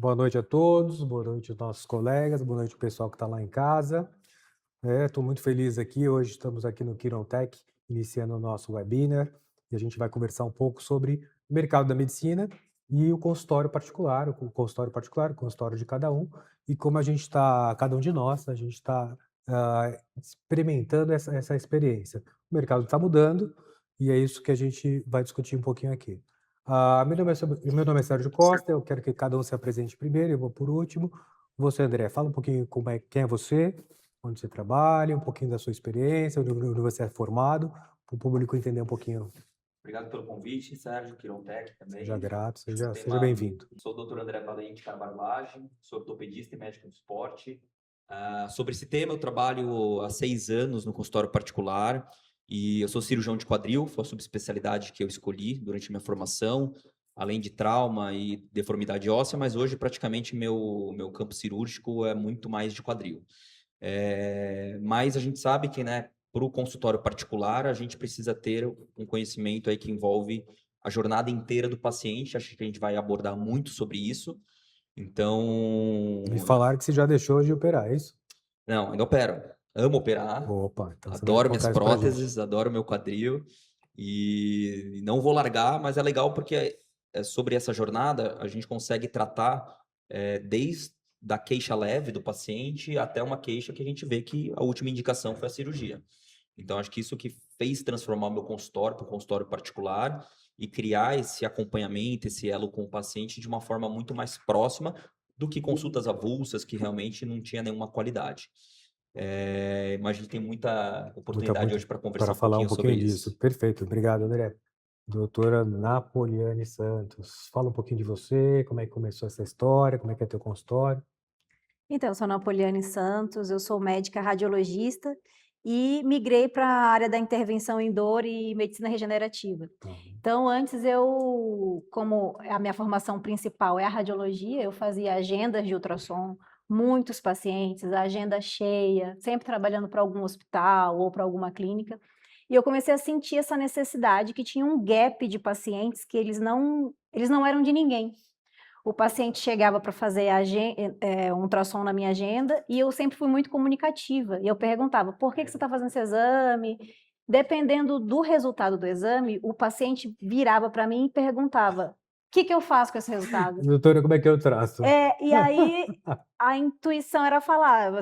Boa noite a todos, boa noite aos nossos colegas, boa noite ao pessoal que está lá em casa. Estou muito feliz aqui. Hoje estamos aqui no Quirontech, iniciando o nosso webinar, e a gente vai conversar um pouco sobre o mercado da medicina e o consultório particular, o consultório de cada um, e como a gente está, cada um de nós, a gente está experimentando essa experiência. O mercado está mudando e é isso que a gente vai discutir um pouquinho aqui. Meu nome é Sérgio Costa, eu quero que cada um se apresente primeiro, eu vou por último. Você, André, fala um pouquinho quem é você, onde você trabalha, um pouquinho da sua experiência, onde você é formado, para o público entender um pouquinho. Obrigado pelo convite, Sérgio, Quirontech Seja também. grato, seja bem-vindo. Sou o doutor André Valente Carvalho Lage, sou ortopedista e médico do esporte. Sobre esse tema, eu trabalho há 6 anos no consultório particular e eu sou cirurgião de quadril, foi a subespecialidade que eu escolhi durante minha formação, além de trauma e deformidade óssea, mas hoje praticamente meu campo cirúrgico é muito mais de quadril. Mas a gente sabe que, né, para o consultório particular, a gente precisa ter um conhecimento aí que envolve a jornada inteira do paciente. Acho que a gente vai abordar muito sobre isso. Então, Me falaram que você já deixou de operar, é isso? não, ainda opero. Amo operar, Opa, então você vai adoro minhas contar isso pra gente. próteses, adoro meu quadril e não vou largar, mas é legal porque sobre essa jornada a gente consegue tratar desde da queixa leve do paciente até uma queixa que a gente vê que a última indicação foi a cirurgia. Então, acho que isso que fez transformar o meu consultório para um consultório particular e criar esse acompanhamento, esse elo com o paciente de uma forma muito mais próxima do que consultas avulsas que realmente não tinha nenhuma qualidade. Mas a gente tem muita Muita, oportunidade muito hoje para conversar para um falar um pouquinho sobre pouquinho disso. isso. Perfeito, obrigado, André. Doutora Napoliane Santos, fala um pouquinho de você, como é que começou essa história, como é que é teu consultório. Então, eu sou Napoliane Santos, eu sou médica radiologista e migrei para a área da intervenção em dor e medicina regenerativa. Uhum. Então, antes como a minha formação principal é a radiologia, eu fazia agendas de ultrassom, muitos pacientes, a agenda cheia, sempre trabalhando para algum hospital ou para alguma clínica. E eu comecei a sentir essa necessidade que tinha um gap de pacientes que eles não eram de ninguém. O paciente chegava para fazer um ultrassom na minha agenda e eu sempre fui muito comunicativa. E eu perguntava, por que você está fazendo esse exame? Dependendo do resultado do exame, o paciente virava para mim e perguntava, o que eu faço com esse resultado? Doutora, como é que eu traço? E aí a intuição era falar,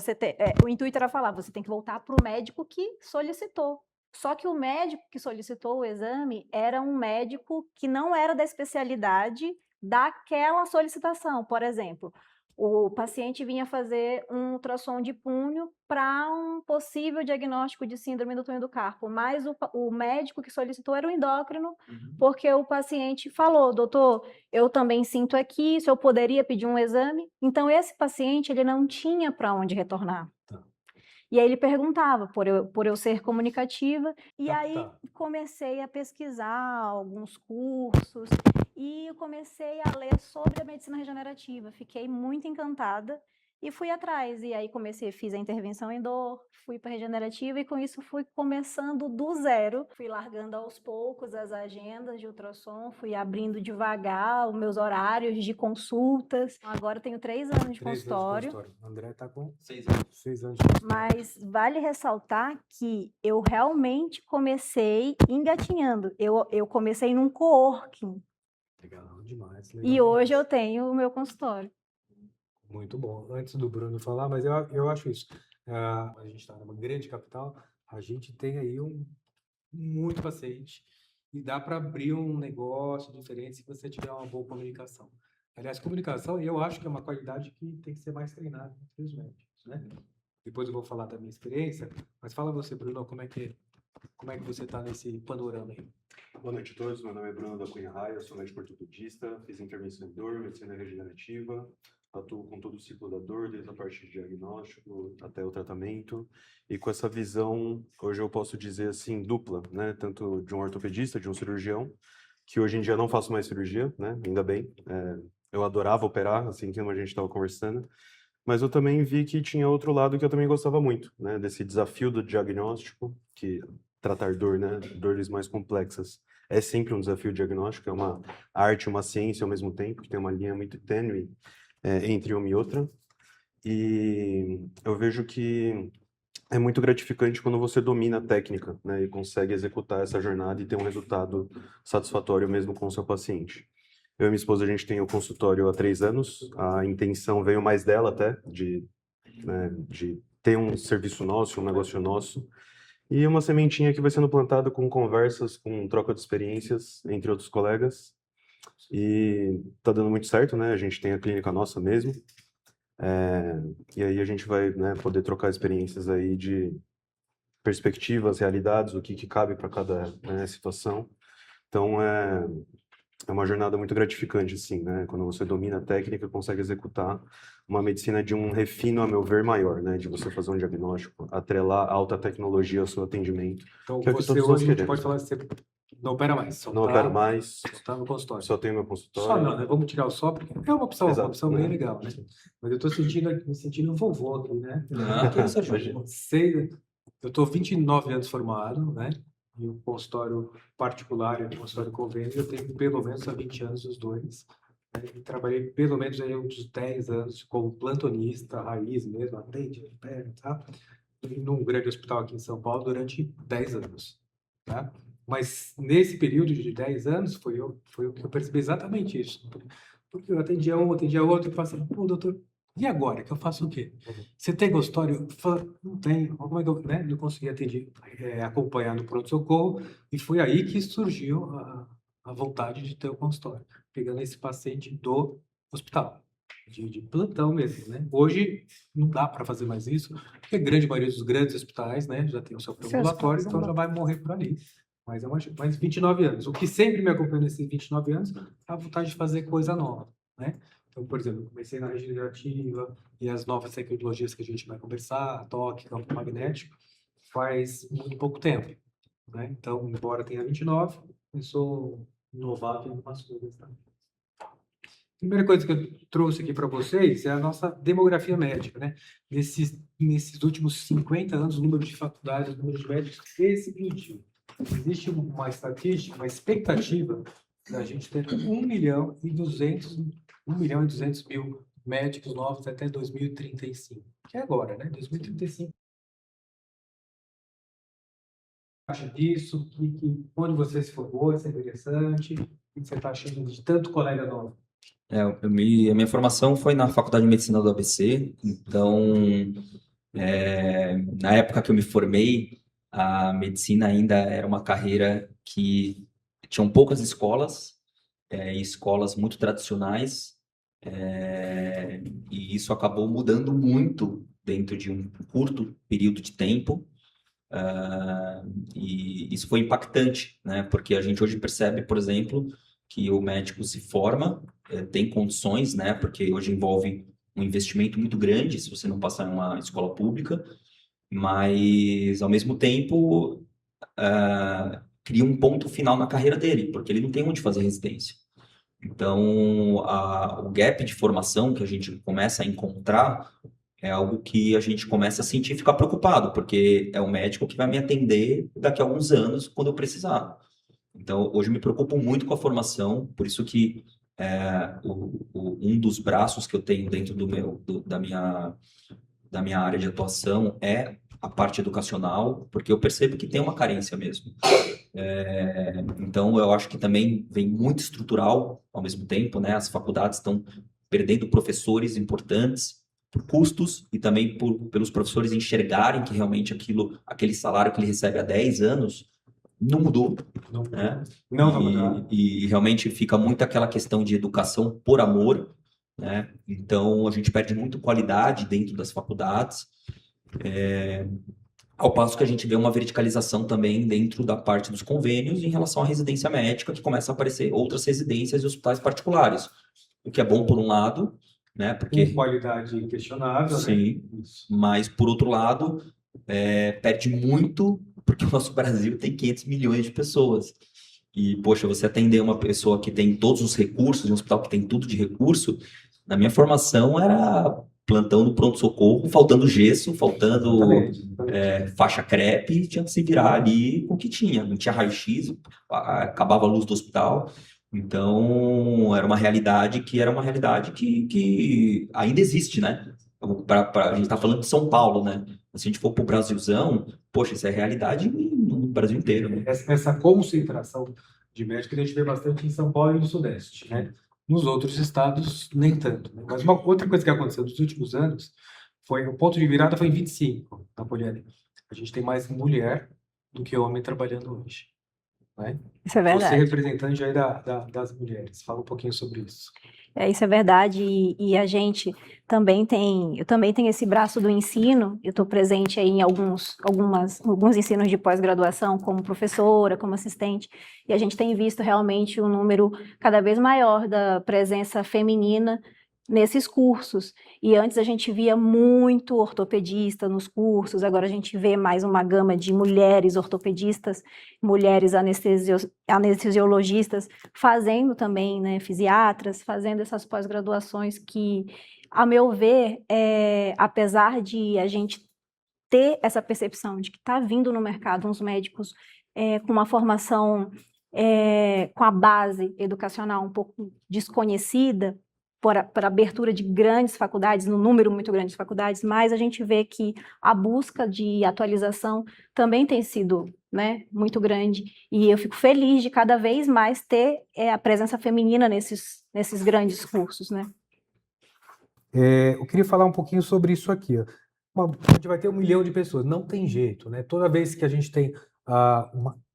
o intuito era falar, você tem que voltar para o médico que solicitou. Só que o médico que solicitou o exame era um médico que não era da especialidade daquela solicitação. Por exemplo, o paciente vinha fazer um ultrassom de punho para um possível diagnóstico de síndrome do túnel do carpo, mas o médico que solicitou era o endócrino, porque o paciente falou, doutor, eu também sinto aqui, se eu poderia pedir um exame. Então, esse paciente, ele não tinha para onde retornar. Tá. E aí ele perguntava, por eu ser comunicativa, e aí Tá. comecei a pesquisar alguns cursos, e eu comecei a ler sobre a medicina regenerativa. Fiquei muito encantada e fui atrás. E aí fiz a intervenção em dor, fui para regenerativa e com isso fui começando do zero. Fui largando aos poucos as agendas de ultrassom, fui abrindo devagar os meus horários de consultas. Agora eu tenho 3 anos de 3 anos de consultório. consultório. O André está com 6 anos. 6 anos de consultório. Mas vale ressaltar que eu realmente comecei engatinhando. Eu comecei num coworking Legal demais, legal e hoje eu demais. tenho o meu consultório. Muito bom. Antes do Bruno falar, mas eu acho isso. A gente está numa grande capital, a gente tem aí muito paciente e dá para abrir um negócio diferente se você tiver uma boa comunicação. Aliás, comunicação, eu acho que é uma qualidade que tem que ser mais treinada entre os médicos, né? Depois eu vou falar da minha experiência, mas fala você, Bruno, como é que você está nesse panorama aí? Boa noite a todos, meu nome é Bruno da Cunha Raia, sou médico ortopedista, fiz intervenção em dor, medicina regenerativa, atuo com todo o ciclo da dor, desde a parte de diagnóstico até o tratamento, e com essa visão, hoje eu posso dizer assim, dupla, né, tanto de um ortopedista, de um cirurgião, que hoje em dia não faço mais cirurgia, né, ainda bem, eu adorava operar, assim como a gente estava conversando, mas eu também vi que tinha outro lado que eu também gostava muito, né, desse desafio do diagnóstico, que tratar dor, né, dores mais complexas. É sempre um desafio diagnóstico, é uma arte, uma ciência ao mesmo tempo, que tem uma linha muito tênue entre uma e outra. E eu vejo que é muito gratificante quando você domina a técnica, né, e consegue executar essa jornada e ter um resultado satisfatório mesmo com o seu paciente. Eu e minha esposa, a gente tem o consultório há 3 anos. A intenção veio mais dela até, de ter um serviço nosso, um negócio nosso. E uma sementinha que vai sendo plantada com conversas, com troca de experiências entre outros colegas. E tá dando muito certo, né? A gente tem a clínica nossa mesmo. E aí a gente vai, né, poder trocar experiências aí de perspectivas, realidades, o que cabe para cada, né, situação. Então é uma jornada muito gratificante, assim, né? Quando você domina a técnica, consegue executar uma medicina de um refino, a meu ver, maior, né? De você fazer um diagnóstico, atrelar a alta tecnologia ao seu atendimento. Então, Que é o que você todos nós hoje, a gente queremos. pode falar que você não opera mais, só Não opero mais, só tá no consultório. só tenho meu Só consultório. não, né? Vamos tirar o só, porque é uma opção Exato. bem legal, né? Mas eu tô me sentindo um vovô aqui, né? Ah, que isso ajuda. Eu tô 29 anos formado, né? E o consultório particular e o consultório convênio, eu tenho pelo menos há 20 anos os dois. Né? E trabalhei pelo menos aí uns 10 anos como plantonista, raiz mesmo, atende, perna, tá? Num grande hospital aqui em São Paulo durante 10 anos, tá? Mas nesse período de 10 anos foi o que eu percebi exatamente isso. Porque eu atendia um, atendia outro, e falava assim, pô, doutor, e agora? Que eu faço o quê? Você tem consultório? Eu falo, não tenho. Como é que eu, né? Não consegui acompanhar no pronto-socorro. E foi aí que surgiu a vontade de ter o consultório. Pegando esse paciente do hospital, de plantão mesmo, né? Hoje não dá para fazer mais isso, porque a grande maioria dos grandes hospitais, né, já tem o seu ambulatório, então já vai morrer por ali. Mas é mais 29 anos. O que sempre me acompanhou nesses 29 anos é a vontade de fazer coisa nova, né? Então, por exemplo, eu comecei na regenerativa e as novas tecnologias que a gente vai conversar, toque, campo magnético, faz muito pouco tempo, né? Então, embora tenha 29, eu sou novato em algumas coisas também. A primeira coisa que eu trouxe aqui para vocês é a nossa demografia médica, né? Nesses últimos 50 anos, o número de faculdades, o número de médicos explodiu. Existe uma estatística, uma expectativa da gente ter 1.200.000 médicos novos até 2035, que é agora, né? 2035. Acha disso? Onde você se formou? Isso é interessante. O que você está achando de tanto colega novo? A minha formação foi na Faculdade de Medicina do ABC, então, na época que eu me formei, a medicina ainda era uma carreira que tinham poucas escolas, e escolas muito tradicionais, e isso acabou mudando muito dentro de um curto período de tempo, e isso foi impactante, né? Porque a gente hoje percebe, por exemplo, que o médico se forma, tem condições, né? Porque hoje envolve um investimento muito grande se você não passar em uma escola pública, mas ao mesmo tempo cria um ponto final na carreira dele, porque ele não tem onde fazer residência. Então, o gap de formação que a gente começa a encontrar é algo que a gente começa a sentir e ficar preocupado, porque é o médico que vai me atender daqui a alguns anos, quando eu precisar. Então, hoje eu me preocupo muito com a formação, por isso que um dos braços que eu tenho dentro da minha área de atuação é a parte educacional, porque eu percebo que tem uma carência mesmo. Então, eu acho que também vem muito estrutural ao mesmo tempo, né? As faculdades estão perdendo professores importantes por custos e também pelos professores enxergarem que realmente aquele salário que ele recebe há 10 anos não mudou, né? Não vai mudar. E realmente fica muito aquela questão de educação por amor, né? Então, a gente perde muito qualidade dentro das faculdades, ao passo que a gente vê uma verticalização também dentro da parte dos convênios em relação à residência médica, que começa a aparecer outras residências e hospitais particulares, o que é bom por um lado, né? Porque Com qualidade questionável, sim, né? mas por outro lado, perde muito, porque o nosso Brasil tem 500 milhões de pessoas. E, poxa, você atender uma pessoa que tem todos os recursos, um hospital que tem tudo de recurso, na minha formação era plantão no pronto-socorro, faltando gesso, faltando faixa crepe, tinha que se virar ali com o que tinha. Não tinha raio-x, acabava a luz do hospital. Então, era uma realidade que ainda existe, né? A gente está falando de São Paulo, né? Se a gente for para o Brasilzão, poxa, isso é realidade no Brasil inteiro, né? Essa concentração de médicos a gente vê bastante em São Paulo e no Sudeste, né? Nos outros estados, nem tanto, né? Mas uma outra coisa que aconteceu nos últimos anos foi, o ponto de virada foi em 25, na Poliana. A gente tem mais mulher do que homem trabalhando hoje, né? Isso é Você verdade. representante aí das mulheres, fala um pouquinho sobre isso. Isso é verdade, e a gente também eu também tenho esse braço do ensino, eu estou presente aí em alguns ensinos de pós-graduação como professora, como assistente, e a gente tem visto realmente um número cada vez maior da presença feminina nesses cursos. E antes a gente via muito ortopedista nos cursos, agora a gente vê mais uma gama de mulheres ortopedistas, mulheres anestesiologistas, fazendo também, né, fisiatras, fazendo essas pós-graduações que, a meu ver, apesar de a gente ter essa percepção de que está vindo no mercado uns médicos com uma formação, com a base educacional um pouco desconhecida, por abertura de grandes faculdades, num número muito grande de faculdades, mas a gente vê que a busca de atualização também tem sido, né, muito grande, e eu fico feliz de cada vez mais ter a presença feminina nesses grandes cursos, né? Eu queria falar um pouquinho sobre isso aqui, ó. A gente vai ter 1 milhão de pessoas, não tem jeito, né? Toda vez que a gente tem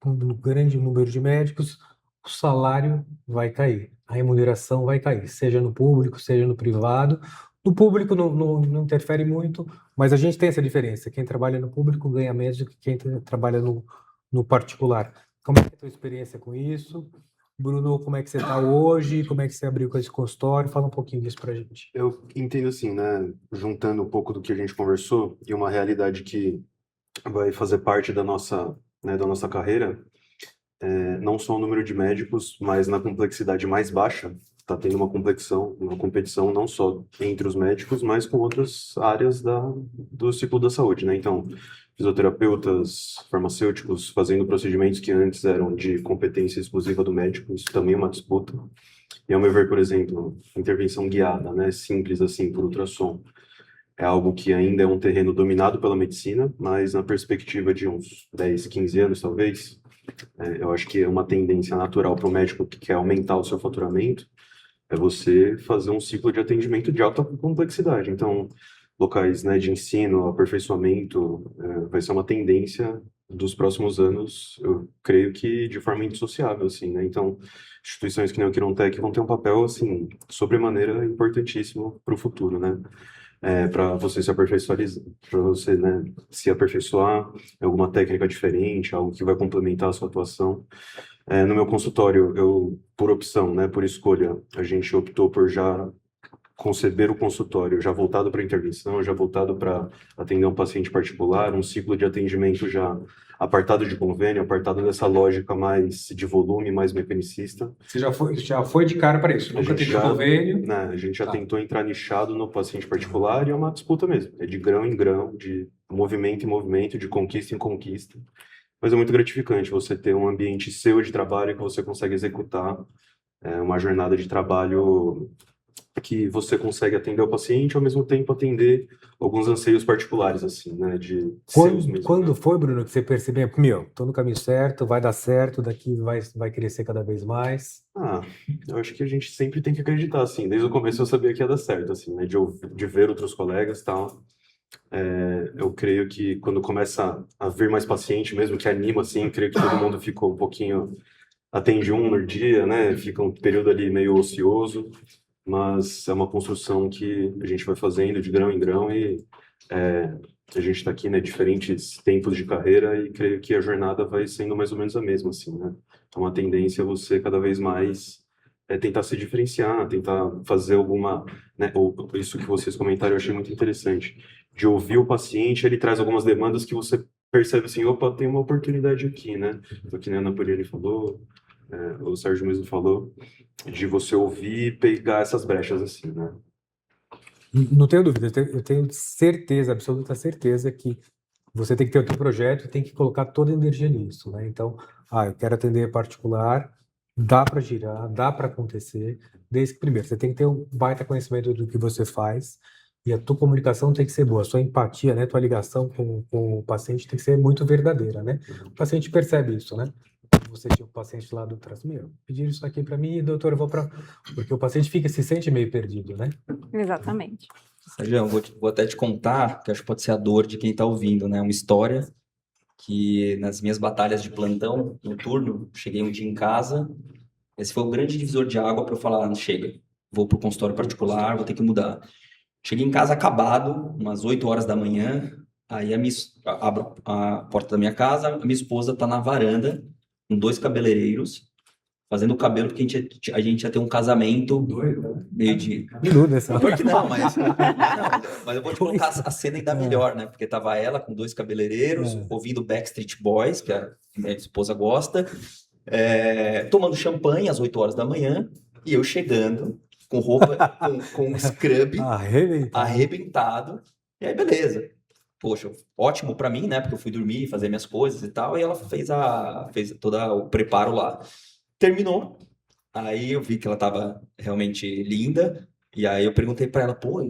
um grande número de médicos, o salário vai cair, a remuneração vai cair, seja no público, seja no privado. No público não interfere muito, mas a gente tem essa diferença. Quem trabalha no público ganha menos do que quem trabalha no particular. Como é que é a tua experiência com isso? Bruno, como é que você está hoje? Como é que você abriu com esse consultório? Fala um pouquinho disso pra gente. Eu entendo assim, né, juntando um pouco do que a gente conversou e uma realidade que vai fazer parte da nossa, né, da nossa carreira, não só o número de médicos, mas na complexidade mais baixa, está tendo uma competição não só entre os médicos, mas com outras áreas do ciclo da saúde, né? Então, fisioterapeutas, farmacêuticos fazendo procedimentos que antes eram de competência exclusiva do médico, isso também é uma disputa. E ao meu ver, por exemplo, intervenção guiada, né, simples assim, por ultrassom, é algo que ainda é um terreno dominado pela medicina, mas na perspectiva de uns 10, 15 anos, talvez, eu acho que é uma tendência natural para o médico que quer aumentar o seu faturamento, é você fazer um ciclo de atendimento de alta complexidade. Então, locais, né, de ensino, aperfeiçoamento, vai ser uma tendência dos próximos anos, eu creio que de forma indissociável, assim, né? Então, instituições que nem o Quirontec vão ter um papel, assim, sobremaneira importantíssimo para o futuro, né? Para você se aperfeiçoar, para você, né, se aperfeiçoar em alguma técnica diferente, algo que vai complementar a sua atuação. No meu consultório, por opção, né, por escolha, a gente optou por já conceber o consultório já voltado para intervenção, já voltado para atender um paciente particular, um ciclo de atendimento já apartado de convênio, apartado dessa lógica mais de volume, mais mecanicista. Você já foi de cara para isso, nunca teve convênio? Né, a gente já tentou entrar nichado no paciente particular e é uma disputa mesmo, é de grão em grão, de movimento em movimento, de conquista em conquista. Mas é muito gratificante você ter um ambiente seu de trabalho que você consegue executar uma jornada de trabalho que você consegue atender o paciente e ao mesmo tempo atender alguns anseios particulares, assim, né, de seus mesmos. Quando foi, Bruno, que você percebeu, tô no caminho certo, vai dar certo, daqui vai crescer cada vez mais? Eu acho que a gente sempre tem que acreditar, assim, desde o começo eu sabia que ia dar certo, assim, né, de ver outros colegas e tal. Eu creio que quando começa a vir mais paciente, mesmo que anima, assim, creio que todo mundo ficou um pouquinho, atende um no dia, né, fica um período ali meio ocioso, mas é uma construção que a gente vai fazendo de grão em grão e a gente está aqui, né, diferentes tempos de carreira e creio que a jornada vai sendo mais ou menos a mesma, assim, né? Então, a tendência é você cada vez mais tentar se diferenciar, tentar fazer alguma, né, ou isso que vocês comentaram eu achei muito interessante, de ouvir o paciente, ele traz algumas demandas que você percebe assim, opa, tem uma oportunidade aqui, né? O que a Ana Poliani falou, o Sérgio mesmo falou, de você ouvir e pegar essas brechas assim, né? Não tenho dúvida, eu tenho certeza, absoluta certeza que você tem que ter o teu projeto e tem que colocar toda a energia nisso, né? Então, eu quero atender particular, dá para girar, dá para acontecer, desde que, primeiro, você tem que ter um baita conhecimento do que você faz e a tua comunicação tem que ser boa, a sua empatia, né, tua ligação com o paciente tem que ser muito verdadeira, né? O paciente percebe isso, né? Você tinha um paciente lá do trás, meu, pediram isso aqui para mim, doutor, eu vou para... Porque o paciente se sente meio perdido, né? Exatamente. Sérgio, vou até te contar, que acho que pode ser a dor de quem está ouvindo, né? Uma história que nas minhas batalhas de plantão noturno, cheguei um dia em casa, esse foi o grande divisor de água para eu falar, chega, vou para o consultório particular, vou ter que mudar. Cheguei em casa acabado, umas 8 horas da manhã, aí abro a porta da minha casa, a minha esposa está na varanda, com 2 cabeleireiros, fazendo o cabelo, porque a gente ia ter um casamento meio de... Minuto essa. Pior que não, mas eu vou te contar a cena ainda melhor, né? Porque tava ela com 2 cabeleireiros, ouvindo Backstreet Boys, que a minha esposa gosta, tomando champanhe às 8 horas da manhã, e eu chegando com roupa, com scrub arrebentado, e aí beleza. Poxa, ótimo pra mim, né? Porque eu fui dormir, fazer minhas coisas e tal, e ela fez todo o preparo lá. Terminou, aí eu vi que ela tava realmente linda, e aí eu perguntei pra ela, pô,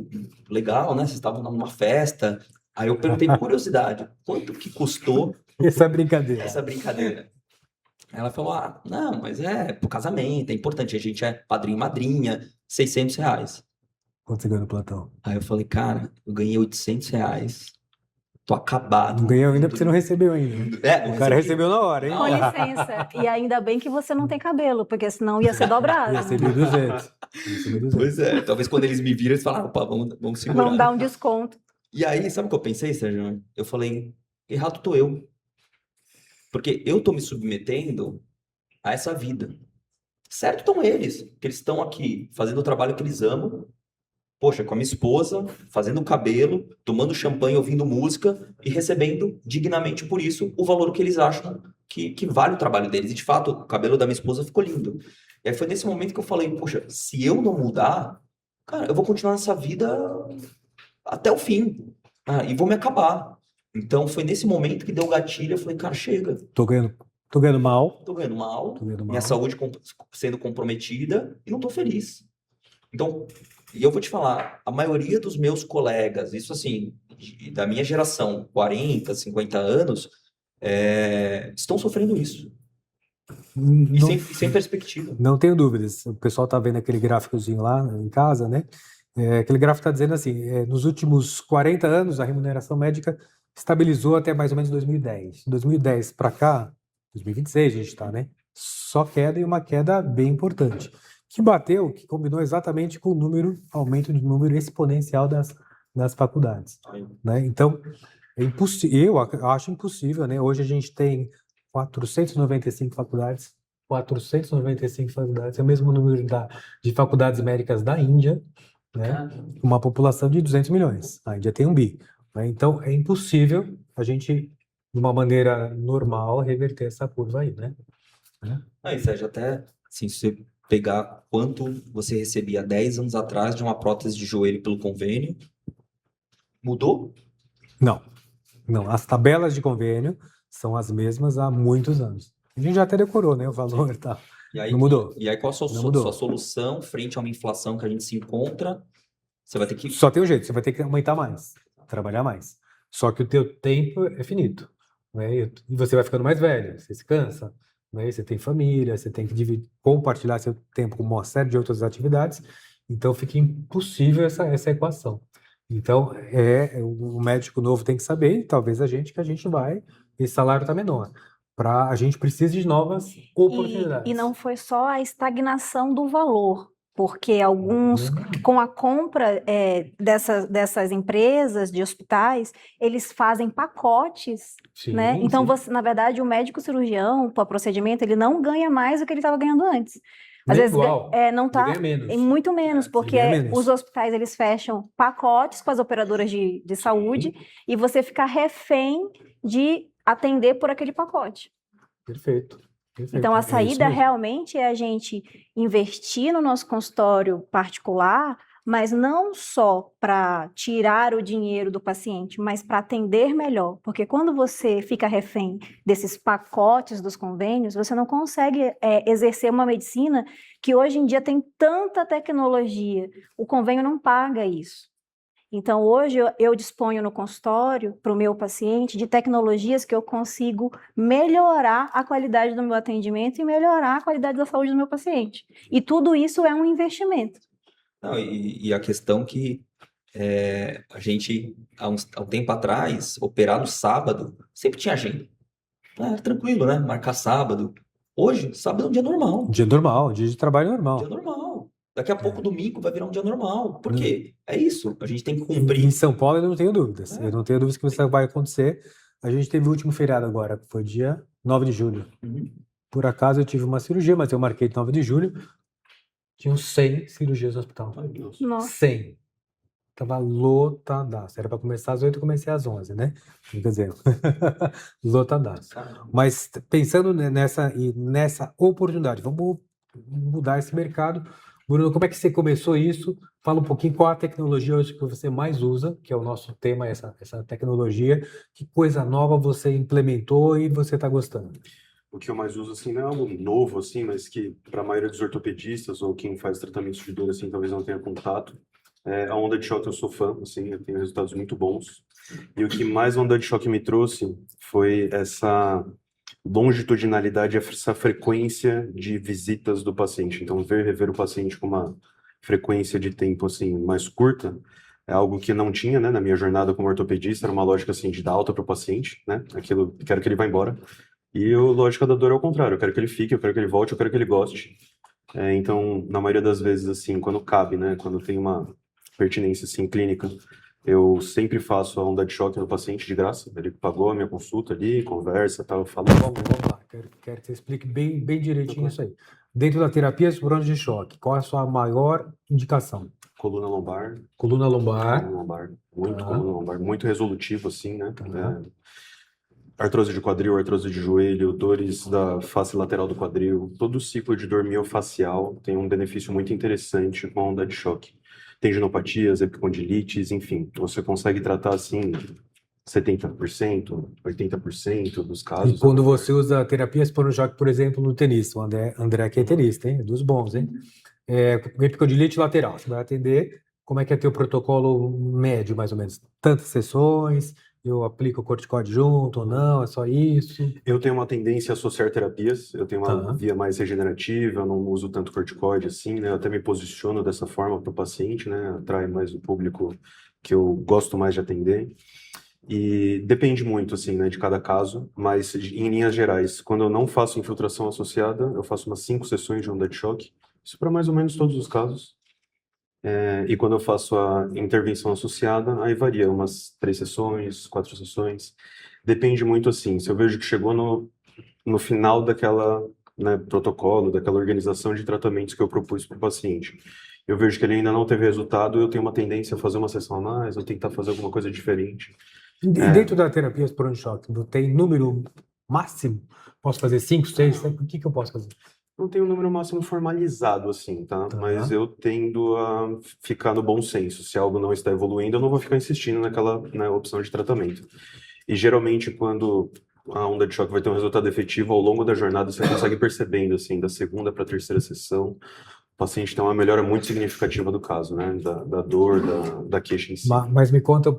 legal, né? Vocês estavam numa festa. Aí eu perguntei, curiosidade, quanto que custou essa brincadeira? essa brincadeira? Ela falou, não, mas pro casamento, é importante, a gente é padrinho e madrinha, R$600. Quanto você ganhou no plantão? Aí eu falei, cara, eu ganhei R$800, tô acabado. Não ganhou ainda porque você não recebeu ainda. Não O cara recebi. recebeu na hora, hein? Com licença. E ainda bem que você não tem cabelo, porque senão ia ser dobrado. Ia ser 1.200. Pois é, talvez quando eles me viram, eles falaram, opa, vamos segurar. Vamos dar um desconto. E aí, sabe o que eu pensei, Sérgio? Eu falei, errado tô eu. Porque eu tô me submetendo a essa vida. Certo estão eles, que eles estão aqui fazendo o trabalho que eles amam. Poxa, com a minha esposa, fazendo o cabelo, tomando champanhe, ouvindo música e recebendo dignamente por isso o valor que eles acham que vale o trabalho deles. E, de fato, o cabelo da minha esposa ficou lindo. E aí foi nesse momento que eu falei, poxa, se eu não mudar, cara, eu vou continuar nessa vida até o fim. E vou me acabar. Então, foi nesse momento que deu o gatilho. Eu falei, cara, chega. Tô ganhando mal. Tô ganhando mal. Minha saúde sendo comprometida e não tô feliz. Então, e eu vou te falar, a maioria dos meus colegas, isso assim, da minha geração, 40, 50 anos, estão sofrendo isso. E sem perspectiva. Não tenho dúvidas. O pessoal está vendo aquele gráficozinho lá em casa, né? Aquele gráfico está dizendo assim, nos últimos 40 anos, a remuneração médica estabilizou até mais ou menos 2010. 2010 para cá, 2026 a gente está, né? Só queda e uma queda bem importante. Que combinou exatamente com o aumento de número exponencial das faculdades, né? Então, eu acho impossível, né? Hoje a gente tem 495 faculdades, é o mesmo número de faculdades médicas da Índia, né? Uma população de 200 milhões. A Índia tem 1 bi, né? Então, é impossível a gente, de uma maneira normal, reverter essa curva aí, né? Sérgio, até assim, se você pegar quanto você recebia 10 anos atrás de uma prótese de joelho pelo convênio, mudou? Não. As tabelas de convênio são as mesmas há muitos anos. A gente já até decorou, né, o valor e tal. Não mudou. E aí, qual a sua solução frente a uma inflação que a gente se encontra? Você vai ter que... Só tem um jeito, você vai ter que aumentar mais, trabalhar mais. Só que o teu tempo é finito, né? E você vai ficando mais velho, você se cansa, né? Você tem família, você tem que compartilhar seu tempo com uma série de outras atividades, então fica impossível essa equação. Então, o médico novo tem que saber, e talvez que a gente vai, esse salário está menor. A gente precisa de novas oportunidades. E não foi só a estagnação do valor, porque alguns, com a compra dessas empresas de hospitais, eles fazem pacotes, sim, né? Então, sim. na verdade, o médico cirurgião, para procedimento, ele não ganha mais do que ele estava ganhando antes. Às vezes não tá, muito menos, porque os hospitais eles fecham pacotes com as operadoras de saúde e você fica refém de atender por aquele pacote. Perfeito. Então, a saída realmente é a gente investir no nosso consultório particular, mas não só para tirar o dinheiro do paciente, mas para atender melhor. Porque quando você fica refém desses pacotes dos convênios, você não consegue exercer uma medicina que hoje em dia tem tanta tecnologia. O convênio não paga isso. Então, hoje eu disponho no consultório, para o meu paciente, de tecnologias que eu consigo melhorar a qualidade do meu atendimento e melhorar a qualidade da saúde do meu paciente. E tudo isso é um investimento. Não, e a questão que a gente, há um tempo atrás, operar no sábado, sempre tinha agenda. Era tranquilo, né? Marcar sábado. Hoje, sábado é um dia normal. Dia normal, dia de trabalho normal. Dia normal. Daqui a pouco, domingo, vai virar um dia normal. Por Hum. quê? É isso. A gente tem que Em cumprir. São Paulo eu não tenho dúvidas. É. Eu não tenho dúvidas que isso vai acontecer. A gente teve o último feriado agora, que foi dia 9 de julho. Uhum. Por acaso eu tive uma cirurgia, mas eu marquei de 9 de julho. Tinham 100 cirurgias no hospital. Ai, Deus. Nossa. 100. Tava lotadaço. Era para começar às 8, eu comecei às 11, né? Quer dizer, lotadaço. Caramba. Mas pensando nessa oportunidade, vamos mudar esse mercado. Bruno, como é que você começou isso? Fala um pouquinho qual a tecnologia hoje que você mais usa, que é o nosso tema, essa tecnologia. Que coisa nova você implementou e você está gostando? O que eu mais uso, assim, não é algo novo, assim, mas que para a maioria dos ortopedistas ou quem faz tratamentos de dor, assim, talvez não tenha contato. A onda de choque eu sou fã, assim, eu tenho resultados muito bons. E o que mais a onda de choque me trouxe foi essa longitudinalidade, essa frequência de visitas do paciente. Então, rever o paciente com uma frequência de tempo, assim, mais curta, é algo que não tinha, né, na minha jornada como ortopedista, era uma lógica, assim, de dar alta para o paciente, né, aquilo, quero que ele vá embora. E a lógica da dor é o contrário, eu quero que ele fique, eu quero que ele volte, eu quero que ele goste. Então, na maioria das vezes, assim, quando cabe, né, quando tem uma pertinência, assim, clínica, eu sempre faço a onda de choque no paciente de graça. Ele pagou a minha consulta ali, conversa, tal, eu falo. Vamos lá. Quero que você explique bem direitinho isso aí. Dentro da terapia por onda de choque, qual é a sua maior indicação? Coluna lombar. Coluna lombar. Coluna lombar. Muito Tá. coluna lombar. Muito resolutivo, assim, né? Tá. Artrose de quadril, artrose de joelho, dores da face lateral do quadril. Todo o ciclo de dor miofascial tem um benefício muito interessante com a onda de choque. Tendinopatias, epicondilites, enfim. Você consegue tratar, assim, 70%, 80% dos E casos. quando você usa terapias por um choque, por exemplo, no tenista, o André que é tenista, hein? Dos bons, hein? Epicondilite lateral, você vai atender, como é que é teu protocolo médio, mais ou menos? Tantas sessões, eu aplico corticoide junto ou não, é só isso? Eu tenho uma tendência a associar terapias, eu tenho uma Tá. via mais regenerativa, eu não uso tanto corticoide assim, né? Eu até me posiciono dessa forma para o paciente, né? Atrai mais o público que eu gosto mais de atender. E depende muito, assim, né, de cada caso, mas em linhas gerais, quando eu não faço infiltração associada, eu faço umas 5 sessões de onda de choque, isso para mais ou menos todos os casos. E quando eu faço a intervenção associada, aí varia, umas 3 sessões, 4 sessões. Depende muito, assim, se eu vejo que chegou no final daquela, né, protocolo, daquela organização de tratamentos que eu propus para o paciente, eu vejo que ele ainda não teve resultado, eu tenho uma tendência a fazer uma sessão a mais, ou tentar fazer alguma coisa diferente. E dentro da terapia por onda de choque, tem número máximo? Posso fazer 5, 6, 7? O que eu posso fazer? Não tem um número máximo formalizado, assim, tá? Tá. Mas eu tendo a ficar no bom senso. Se algo não está evoluindo, eu não vou ficar insistindo naquela, né, opção de tratamento. E geralmente, quando a onda de choque vai ter um resultado efetivo, ao longo da jornada, você consegue percebendo, assim, da segunda para a terceira sessão, o paciente tem uma melhora muito significativa do caso, né? Da dor, da queixa em si. Mas me conta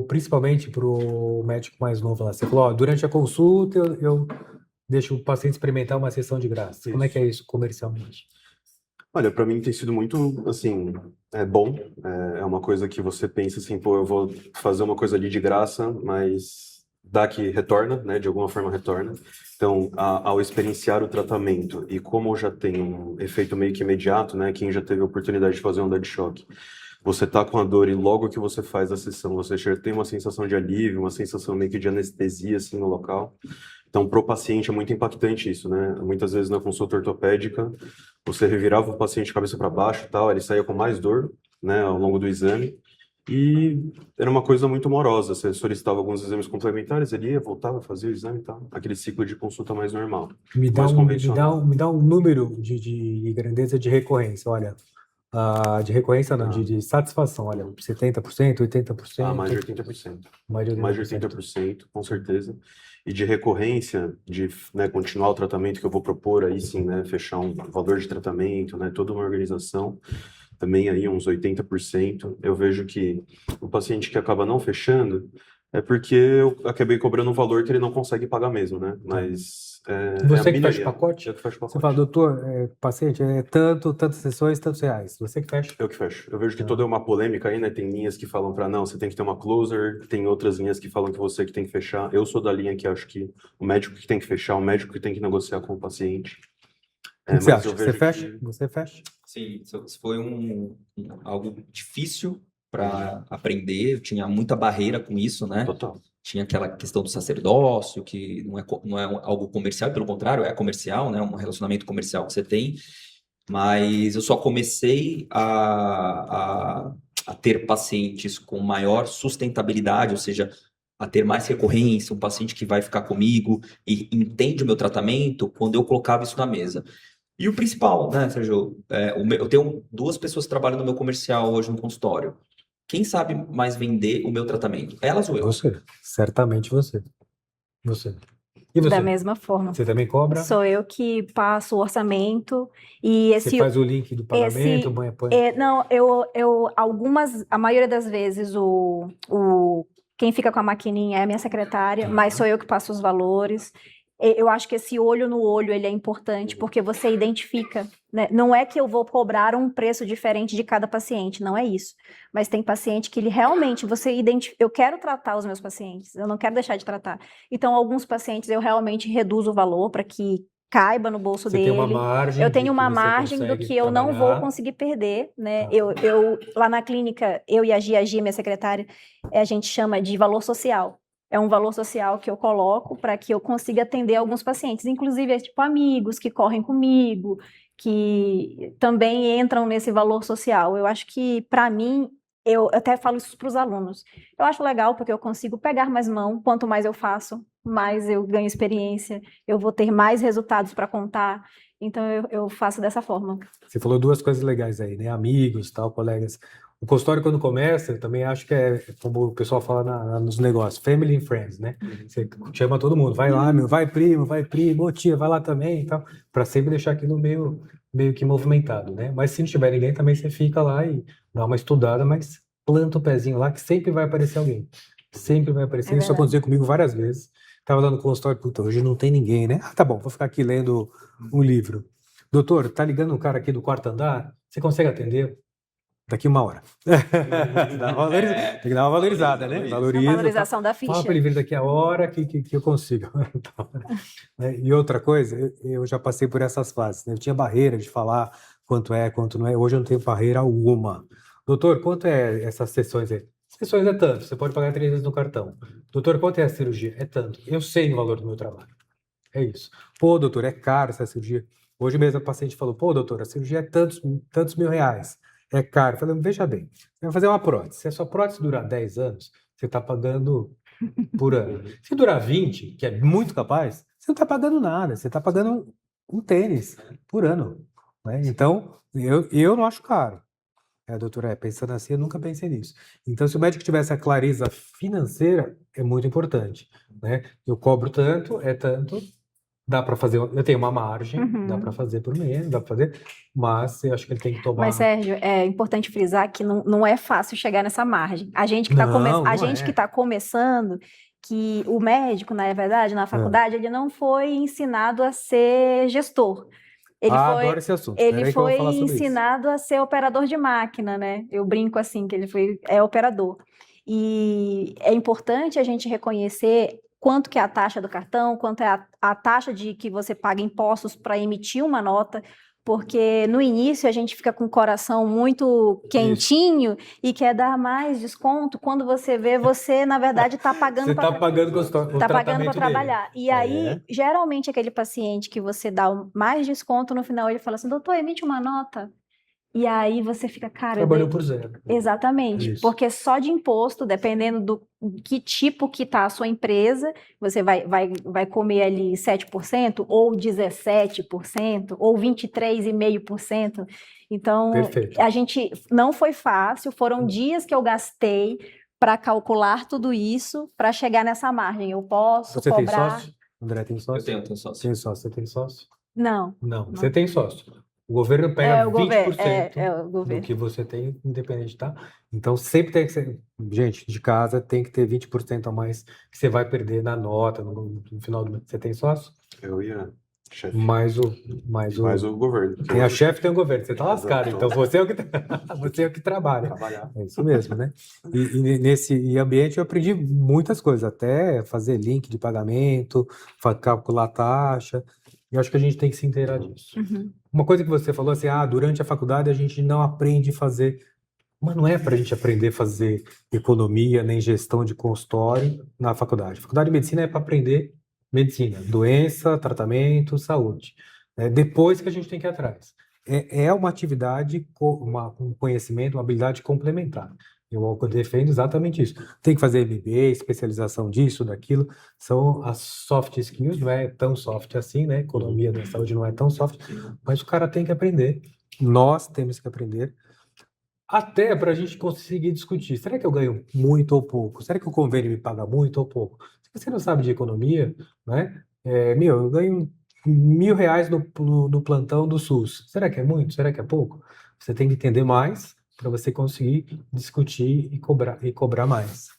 principalmente para o médico mais novo lá. Você falou, ó, durante a consulta eu deixo o paciente experimentar uma sessão de graça. Como é que é isso comercialmente? Olha, para mim tem sido muito, assim, bom. É uma coisa que você pensa assim, pô, eu vou fazer uma coisa ali de graça, mas dá que retorna, né? De alguma forma retorna. Então, ao experienciar o tratamento e como já tem um efeito meio que imediato, né? Quem já teve a oportunidade de fazer onda de choque, você tá com a dor e logo que você faz a sessão, você já tem uma sensação de alívio, uma sensação meio que de anestesia, assim, no local. Então, para o paciente é muito impactante isso, né? Muitas vezes na consulta ortopédica, você revirava o paciente de cabeça para baixo e tal, ele saía com mais dor, né, ao longo do exame. E era uma coisa muito morosa. Você solicitava alguns exames complementares, ele ia, voltava, fazia o exame e tal. Aquele ciclo de consulta mais normal. Me dá mais convencional. um número de grandeza de recorrência. Olha, De recorrência, não, Ah. de satisfação, olha, 70%, 80%. Mais de 80%. Mais de Mais de 80%. 80%, com certeza. E de recorrência, de, né, continuar o tratamento que eu vou propor, aí sim, né, fechar um valor de tratamento, né, toda uma organização, também aí uns 80%. Eu vejo que o paciente que acaba não fechando é porque eu acabei cobrando um valor que ele não consegue pagar mesmo, né? Mas é a Você que fecha o minoria. pacote? Eu que fecho o Você fala, pacote. doutor, paciente, tantas sessões, tantos reais. Você que fecha. Eu que fecho. Eu vejo que Ah. toda uma polêmica aí, né? Tem linhas que falam para não, você tem que ter uma closer, tem outras linhas que falam que você que tem que fechar. Eu sou da linha que acho que o médico que tem que fechar, o médico que tem que negociar com o paciente. O que você Mas acha? eu Você vejo fecha? que Você fecha? Sim, isso foi algo difícil para aprender. Eu tinha muita barreira com isso, né? total. Tinha aquela questão do sacerdócio, que não é algo comercial, pelo contrário, é comercial, né? Um relacionamento comercial que você tem. Mas eu só comecei a ter pacientes com maior sustentabilidade, ou seja, a ter mais recorrência, um paciente que vai ficar comigo e entende o meu tratamento, quando eu colocava isso na mesa. E o principal, né, Sérgio? Eu tenho 2 pessoas que trabalham no meu comercial hoje no consultório. Quem sabe mais vender o meu tratamento? Elas ou eu? Você. Certamente você. Você. E Da você? mesma forma. Você também cobra? Sou eu que passo o orçamento e Você faz o link do pagamento, põe. não, a maioria das vezes quem fica com a maquininha é a minha secretária, mas sou eu que passo os valores. Eu acho que esse olho no olho ele é importante porque você identifica, né? Não é que eu vou cobrar um preço diferente de cada paciente, não é isso. Mas tem paciente que ele realmente você identifica. Eu quero tratar os meus pacientes, eu não quero deixar de tratar. Então, alguns pacientes eu realmente reduzo o valor para que caiba no bolso Você dele. tem uma margem Eu de tenho que uma você margem do consegue que eu não vou trabalhar. conseguir perder, né? Tá. Eu lá na clínica, eu e a Gia, minha secretária, a gente chama de valor social. É um valor social que eu coloco para que eu consiga atender alguns pacientes, inclusive tipo amigos que correm comigo, que também entram nesse valor social. Eu acho que para mim, eu até falo isso para os alunos. Eu acho legal porque eu consigo pegar mais mão, quanto mais eu faço, mais eu ganho experiência, eu vou ter mais resultados para contar. Então eu faço dessa forma. Você falou 2 coisas legais aí, né? Amigos, tal, colegas. O consultório, quando começa, eu também acho que é, como o pessoal fala nos negócios, family and friends, né? Você chama todo mundo, vai lá, meu, vai primo, ô tia, vai lá também e tal, para sempre deixar aquilo meio que movimentado, né? Mas se não tiver ninguém, também você fica lá e dá uma estudada, mas planta o pezinho lá que sempre vai aparecer alguém. Sempre vai aparecer. É Isso verdade. aconteceu comigo várias vezes. Tava dando consultório, puta, hoje não tem ninguém, né? Ah, tá bom, vou ficar aqui lendo um livro. Doutor, tá ligando um cara aqui do 4º andar? Você consegue atender? Daqui 1 hora. Tem que dar uma valorizada, né? A Valoriza. valorização da Fala ficha. para ele vir daqui a hora que eu consigo. Então, né? E outra coisa, eu já passei por essas fases, né? Eu tinha barreira de falar quanto é, quanto não é. Hoje eu não tenho barreira alguma. Doutor, quanto é essas sessões aí? Sessões é tanto, você pode pagar 3 vezes no cartão. Doutor, quanto é a cirurgia? É tanto. Eu sei o valor do meu trabalho. É isso. Pô, doutor, é caro essa cirurgia. Hoje mesmo a paciente falou, pô, doutor, a cirurgia é tantos mil reais. É caro. Eu falei, veja bem, você vai fazer uma prótese. Se a sua prótese durar 10 anos, você está pagando por ano. Se durar 20, que é muito capaz, você não está pagando nada. Você está pagando um tênis por ano, né? Então, eu não acho caro. Doutora, pensando assim, eu nunca pensei nisso. Então, se o médico tivesse a clareza financeira, é muito importante, né? Eu cobro tanto, é tanto, dá para fazer, eu tenho uma margem, dá para fazer por mês, dá para fazer, mas eu acho que ele tem que tomar. Mas, Sérgio, é importante frisar que não é fácil chegar nessa margem. A gente que está começando, que o médico, na verdade, na faculdade, ele não foi ensinado a ser gestor. Adoro esse assunto. Ele foi ensinado a ser operador de máquina, né? Eu brinco assim, que ele é operador. E é importante a gente reconhecer quanto que é a taxa do cartão, quanto é a taxa de que você paga impostos para emitir uma nota, porque no início a gente fica com o coração muito quentinho e quer dar mais desconto. Quando você vê, você na verdade está pagando para trabalhar. E aí, geralmente aquele paciente que você dá mais desconto no final, ele fala assim, doutor, emite uma nota. E aí você fica, cara, Trabalhou por zero. exatamente, Isso. porque só de imposto, dependendo do que tipo que tá a sua empresa, você vai comer ali 7%, ou 17%, ou 23,5%. Então, Perfeito. a gente não foi fácil, foram dias que eu gastei para calcular tudo isso, para chegar nessa margem. Eu posso Você tem cobrar? sócio? André tem sócio? Eu tenho sócio. Tem sócio. Você tem sócio? Não. Não, você tem sócio. O governo É pega o governo, 20% é o do governo. que você tem, independente, tá? Então sempre tem que ser. Gente, de casa tem que ter 20% a mais que você vai perder na nota no final do mês. Você tem sócio? Eu e a chefe. Mais o. Mais o governo. Tem a chefe, tem o governo. Você tá lascado, então você é o que, você é o que trabalha. Trabalhar. É isso mesmo, né? E nesse ambiente eu aprendi muitas coisas, até fazer link de pagamento, calcular taxa. Eu acho que a gente tem que se inteirar disso. Uhum. Uma coisa que você falou assim, durante a faculdade a gente não aprende a fazer, mas não é para a gente aprender a fazer economia nem gestão de consultório na faculdade. A faculdade de medicina é para aprender medicina, doença, tratamento, saúde. É depois que a gente tem que ir atrás. É uma atividade, um conhecimento, uma habilidade complementar. Eu defendo exatamente isso. Tem que fazer MBA, especialização disso, daquilo. São as soft skills, não é tão soft assim, né? Economia da saúde não é tão soft, mas o cara tem que aprender. Nós temos que aprender. Até para a gente conseguir discutir. Será que eu ganho muito ou pouco? Será que o convênio me paga muito ou pouco? Se você não sabe de economia, né? Eu ganho R$ 1.000 no plantão do SUS. Será que é muito? Será que é pouco? Você tem que entender mais para você conseguir discutir e cobrar mais.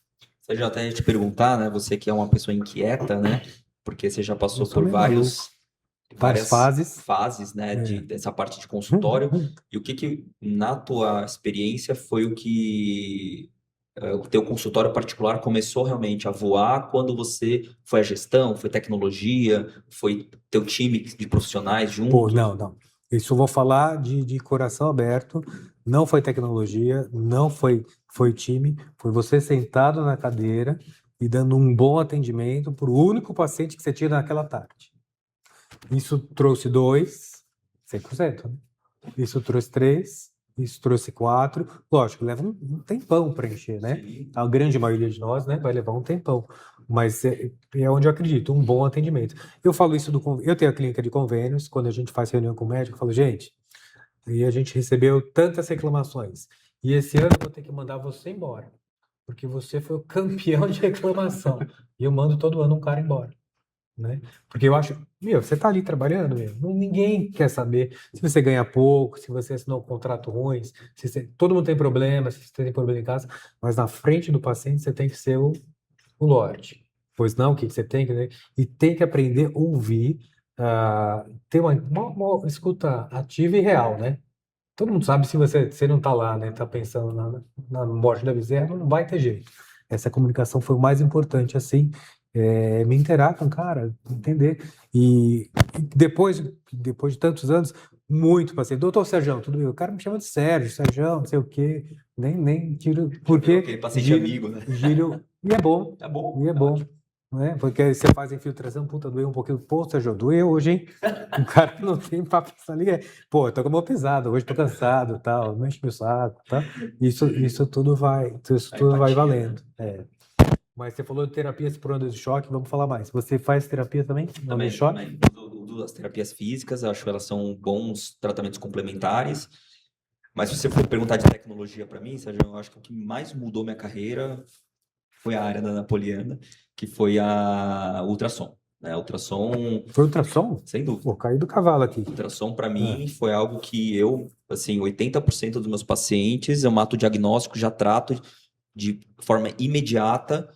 Você já até ia te perguntar, né? Você que é uma pessoa inquieta, né? Porque você já passou Eu sou por meio várias Várias fases. né? É. Dessa parte de consultório. E o que, na tua experiência, foi o que o teu consultório particular começou realmente a voar quando você foi a gestão, foi tecnologia, foi teu time de profissionais Pô, juntos? não. Isso eu vou falar de coração aberto. Não foi tecnologia, não foi time, foi você sentado na cadeira e dando um bom atendimento para o único paciente que você tinha naquela tarde. Isso trouxe 2, 100%, né? Isso trouxe 3, isso trouxe 4. Lógico, leva um tempão para encher, né? Sim. A grande maioria de nós, né, vai levar um tempão. Mas é onde eu acredito, um bom atendimento. Eu falo isso eu tenho a clínica de convênios, quando a gente faz reunião com o médico, eu falo, gente, e a gente recebeu tantas reclamações, e esse ano eu vou ter que mandar você embora, porque você foi o campeão de reclamação. E eu mando todo ano um cara embora, né? Porque eu acho, você tá ali trabalhando, ninguém quer saber se você ganha pouco, se você assinou um contrato ruim, todo mundo tem problema, se você tem problema em casa, mas na frente do paciente você tem que ser o Lorde. Pois não, o que você tem que, né? E tem que aprender a ouvir, ter uma escuta ativa e real, né? Todo mundo sabe se você não está lá, né? Está pensando na morte da bezerra, não vai ter jeito. Essa comunicação foi o mais importante, assim, me inteirar com o cara, entender. E depois de tantos anos, muito paciente. Doutor Sérgio, tudo bem? O cara me chama de Sérgio, não sei o quê, nem tiro, porque Ok, paciente amigo, né? gírio, e é bom, É bom. e é bom. ótimo. Né? Porque você faz infiltração, puta, doeu um pouquinho. Pô, Sérgio, doeu hoje, hein? O cara não tem papo ali. Pô, eu tô com a mão pesada, hoje tô cansado, tal, não enche meu saco, tá? Isso tudo vai Empatia. valendo. Mas você falou de terapias por ondas de choque, vamos falar mais. Você faz terapia também? Ondas de choque? Também. Das terapias físicas, acho que elas são bons tratamentos complementares. Mas se você for perguntar de tecnologia para mim, Sérgio, eu acho que o que mais mudou minha carreira foi a área da Napoleana, que foi a ultrassom. Né? Ultrassom, Foi ultrassom? sem dúvida. Pô, caí do cavalo aqui. Ultrassom, para mim, foi algo que eu, assim, 80% dos meus pacientes, eu mato o diagnóstico, já trato de forma imediata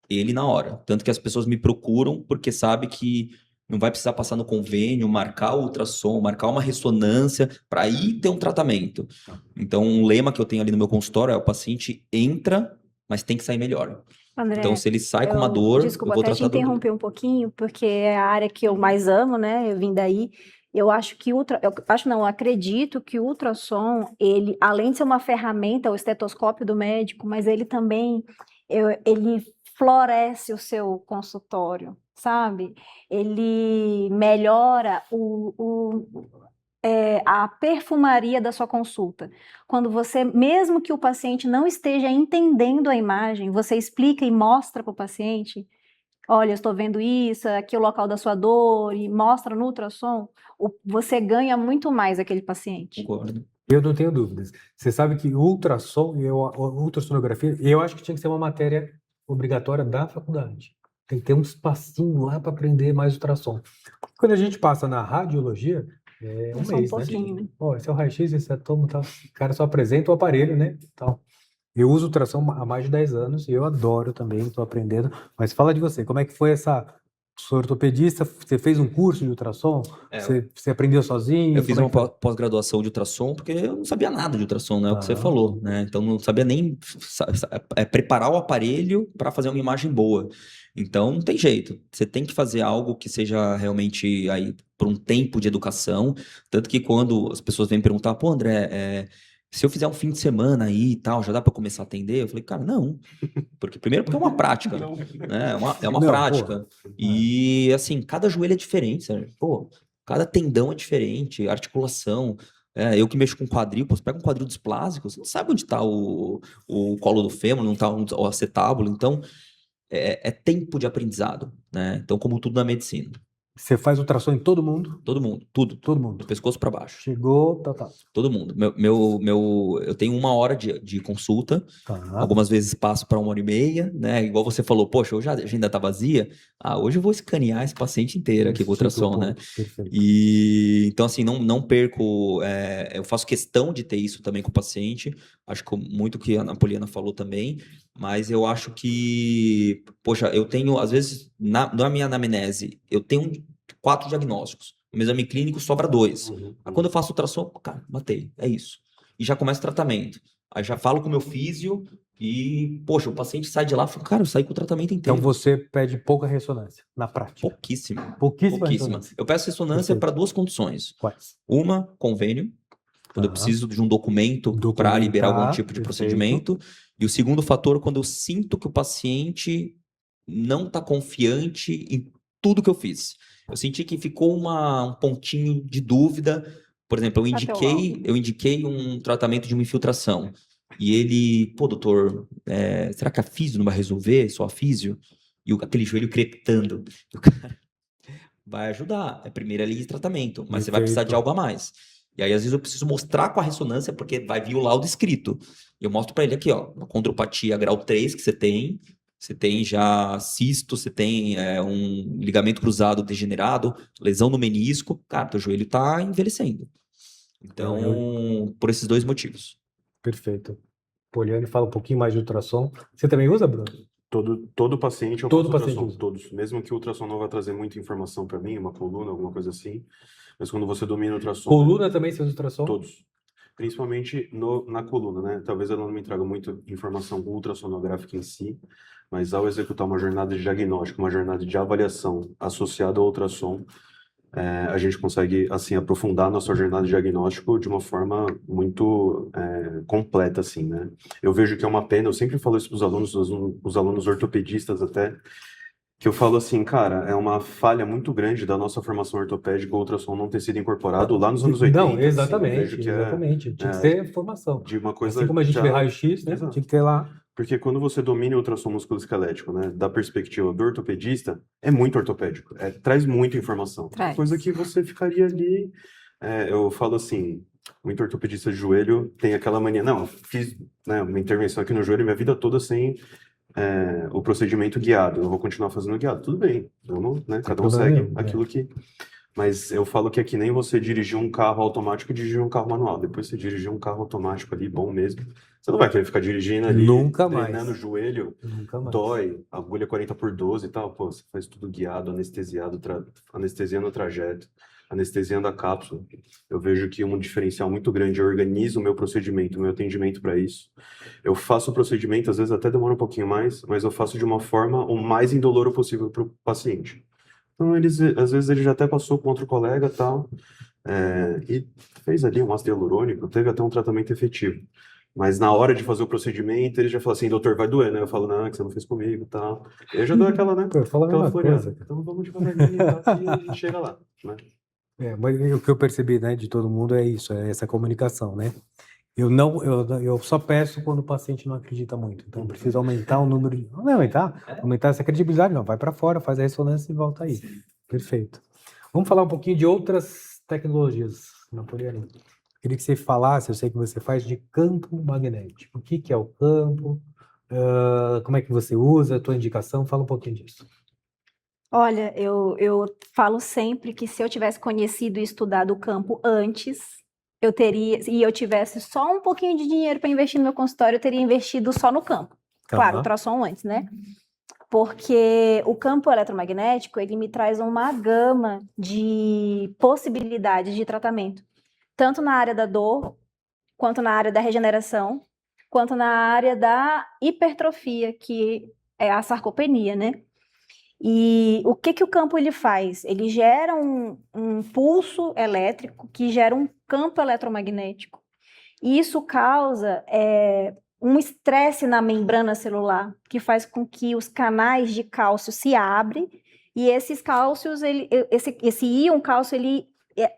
ele na hora. Tanto que as pessoas me procuram porque sabe que não vai precisar passar no convênio, marcar o ultrassom, marcar uma ressonância para aí ter um tratamento. Então, um lema que eu tenho ali no meu consultório é o paciente entra, mas tem que sair melhor. André, Então, se ele sai com uma dor, desculpa eu vou até te tratar a dor dele. interromper um pouquinho, porque é a área que eu mais amo, né? Eu vim daí. Eu acho que eu acredito que o ultrassom, ele, além de ser uma ferramenta, o estetoscópio do médico, mas ele também, ele floresce o seu consultório, sabe? Ele melhora a perfumaria da sua consulta. Quando você, mesmo que o paciente não esteja entendendo a imagem, você explica e mostra para o paciente, olha, eu estou vendo isso, aqui é o local da sua dor, e mostra no ultrassom, você ganha muito mais aquele paciente. Concordo. Eu não tenho dúvidas. Você sabe que ultrassom e ultrassonografia, eu acho que tinha que ser uma matéria obrigatória da faculdade. Tem que ter um espacinho lá para aprender mais ultrassom. Quando a gente passa na radiologia, é um Só um mês, né? pouquinho, né? Ó, esse é o raio-x, esse é tomo, tal. O cara só apresenta o aparelho, né? Tal. Eu uso ultrassom há mais de 10 anos e eu adoro também, estou aprendendo. Mas fala de você, como é que foi essa... Sou ortopedista, você fez um curso de ultrassom? Você aprendeu sozinho? Eu fiz Como é uma que foi? pós-graduação de ultrassom porque eu não sabia nada de ultrassom, né? É o que você Ah. falou, né? Então não sabia nem preparar o aparelho para fazer uma imagem boa. Então não tem jeito. Você tem que fazer algo que seja realmente aí por um tempo de educação. Tanto que quando as pessoas vêm perguntar, pô, André, se eu fizer um fim de semana aí e tal, já dá para começar a atender? Eu falei, cara, não. Primeiro porque é uma prática, Não. né? É uma Não, prática. pô. E assim, cada joelho é diferente, sabe? Pô, cada tendão é diferente, articulação. Eu que mexo com quadril, pô, você pega um quadril displásico, você não sabe onde está o colo do fêmur, não está o acetábulo. Então, é tempo de aprendizado, né? Então, como tudo na medicina. Você faz ultrassom em todo mundo? Todo mundo, tudo. Todo Do mundo. pescoço para baixo. Chegou, tá. Todo mundo. Eu tenho 1 hora de consulta. Tá. Algumas vezes passo para 1 hora e meia, né? Igual você falou, poxa, hoje a agenda tá vazia. Hoje eu vou escanear esse paciente inteiro aqui com ultrassom, né? Perfeito. E então, assim, não perco. Eu faço questão de ter isso também com o paciente. Acho que muito que a Napoliana falou também. Mas eu acho que, poxa, eu tenho, às vezes, na minha anamnese, eu tenho 4 diagnósticos. No exame clínico sobra 2. Aí quando eu faço ultrassom, cara, matei, é isso. E já começa o tratamento. Aí já falo com o meu físio e, poxa, o paciente sai de lá e fala, cara, eu saí com o tratamento inteiro. Então você pede pouca ressonância, na prática. Pouquíssima. Pouquíssima Pouquíssima. ressonância. Eu peço ressonância Perfeito. para 2 condições. Quais? Uma, convênio, quando eu Tá. preciso de um documento para liberar algum tipo de Documentar, procedimento. E o segundo fator, quando eu sinto que o paciente não está confiante em tudo que eu fiz. Eu senti que ficou um pontinho de dúvida. Por exemplo, eu indiquei um tratamento de uma infiltração. E ele, pô, doutor, será que a físio não vai resolver? Só a físio? E aquele joelho crepitando. E o cara vai ajudar. É a primeira linha de tratamento, mas você vai precisar de algo a mais. E aí, às vezes, eu preciso mostrar com a ressonância, porque vai vir o laudo escrito. Eu mostro para ele aqui, ó, uma condropatia grau 3 que você tem já cisto, você tem um ligamento cruzado degenerado, lesão no menisco, cara, teu joelho tá envelhecendo. Então, por esses 2 motivos. Perfeito. Poliane fala um pouquinho mais de ultrassom. Você também usa, Bruno? Todo paciente eu Todo faço paciente ultrassom, usa. todos. Mesmo que o ultrassom não vai trazer muita informação para mim, uma coluna, alguma coisa assim. Mas quando você domina o ultrassom... Coluna também você usa ultrassom? Todos. Principalmente na coluna, né? Talvez ela não me traga muita informação ultrassonográfica em si, mas ao executar uma jornada de diagnóstico, uma jornada de avaliação associada ao ultrassom, a gente consegue, assim, aprofundar a nossa jornada de diagnóstico de uma forma muito completa, assim, né? Eu vejo que é uma pena, eu sempre falo isso para os alunos ortopedistas até, que eu falo assim, cara, é uma falha muito grande da nossa formação ortopédica o ultrassom não ter sido incorporado lá nos anos 80. Não, assim, exatamente, eu vejo que exatamente. Tinha que ser formação. de uma coisa Assim como a gente já- vê raio-x, né? Exato. Tinha que ter lá. Porque quando você domina o ultrassom musculoesquelético, né, da perspectiva do ortopedista, é muito ortopédico, traz muita informação. Traz. Coisa que você ficaria ali, eu falo assim, muito ortopedista de joelho tem aquela mania, não, eu fiz, né, uma intervenção aqui no joelho minha vida toda sem o procedimento guiado, eu vou continuar fazendo guiado, tudo bem, vamos, né, cada um problema segue nenhum, aquilo que... Mas eu falo que é que nem você dirigir um carro automático e dirigir um carro manual. Depois você dirigir um carro automático ali, bom mesmo. Você não vai querer ficar dirigindo ali, Nunca mais. treinando o joelho, Nunca mais. dói, agulha 40/12 e tal. Pô, você faz tudo guiado, anestesiado, anestesiando o trajeto, anestesiando a cápsula. Eu vejo que um diferencial muito grande, eu organizo o meu procedimento, o meu atendimento para isso. Eu faço o procedimento, às vezes até demora um pouquinho mais, mas eu faço de uma forma o mais indoloro possível para o paciente. Então, às vezes ele já até passou com outro colega e tal, e fez ali um ácido hialurônico, teve até um tratamento efetivo. Mas na hora de fazer o procedimento, ele já fala assim, doutor, vai doer, né? Eu falo, não, é que você não fez comigo e tal. Eu já dou aquela, né? Pô, fala a Aquela mesma floreada. coisa, cara. Então vamos devagarinho e tal, e a gente chega lá, né? Mas o que eu percebi, né, de todo mundo é isso, é essa comunicação, né? Eu só peço quando o paciente não acredita muito. Então, eu preciso aumentar o número de. Não é aumentar essa credibilidade, não. Vai para fora, faz a ressonância e volta aí. Perfeito. Vamos falar um pouquinho de outras tecnologias, Napoleano. Queria que você falasse, eu sei que você faz, de campo magnético. O que que é o campo? Como é que você usa? A tua indicação? Fala um pouquinho disso. Olha, eu falo sempre que se eu tivesse conhecido e estudado o campo antes, eu teria, e eu tivesse só um pouquinho de dinheiro para investir no meu consultório, eu teria investido só no campo. Claro, Tá. ultrassom antes, né? Porque o campo eletromagnético, ele me traz uma gama de possibilidades de tratamento, tanto na área da dor, quanto na área da regeneração, quanto na área da hipertrofia, que é a sarcopenia, né? E o que o campo ele faz? Ele gera um pulso elétrico que gera um campo eletromagnético. E isso causa um estresse na membrana celular, que faz com que os canais de cálcio se abrem, e esses cálcios, esse íon cálcio,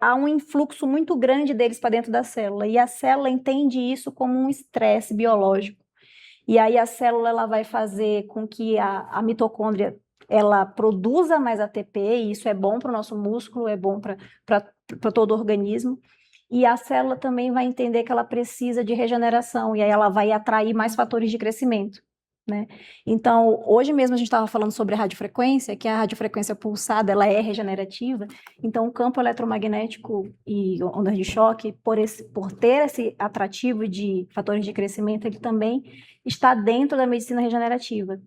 há um influxo muito grande deles para dentro da célula, e a célula entende isso como um estresse biológico. E aí a célula ela vai fazer com que a mitocôndria ela produza mais ATP, e isso é bom para o nosso músculo, é bom para todo o organismo. E a célula também vai entender que ela precisa de regeneração, e aí ela vai atrair mais fatores de crescimento, né? Então, hoje mesmo a gente estava falando sobre a radiofrequência, que a radiofrequência pulsada, ela é regenerativa. Então, o campo eletromagnético e ondas de choque, por ter esse atrativo de fatores de crescimento, ele também está dentro da medicina regenerativa.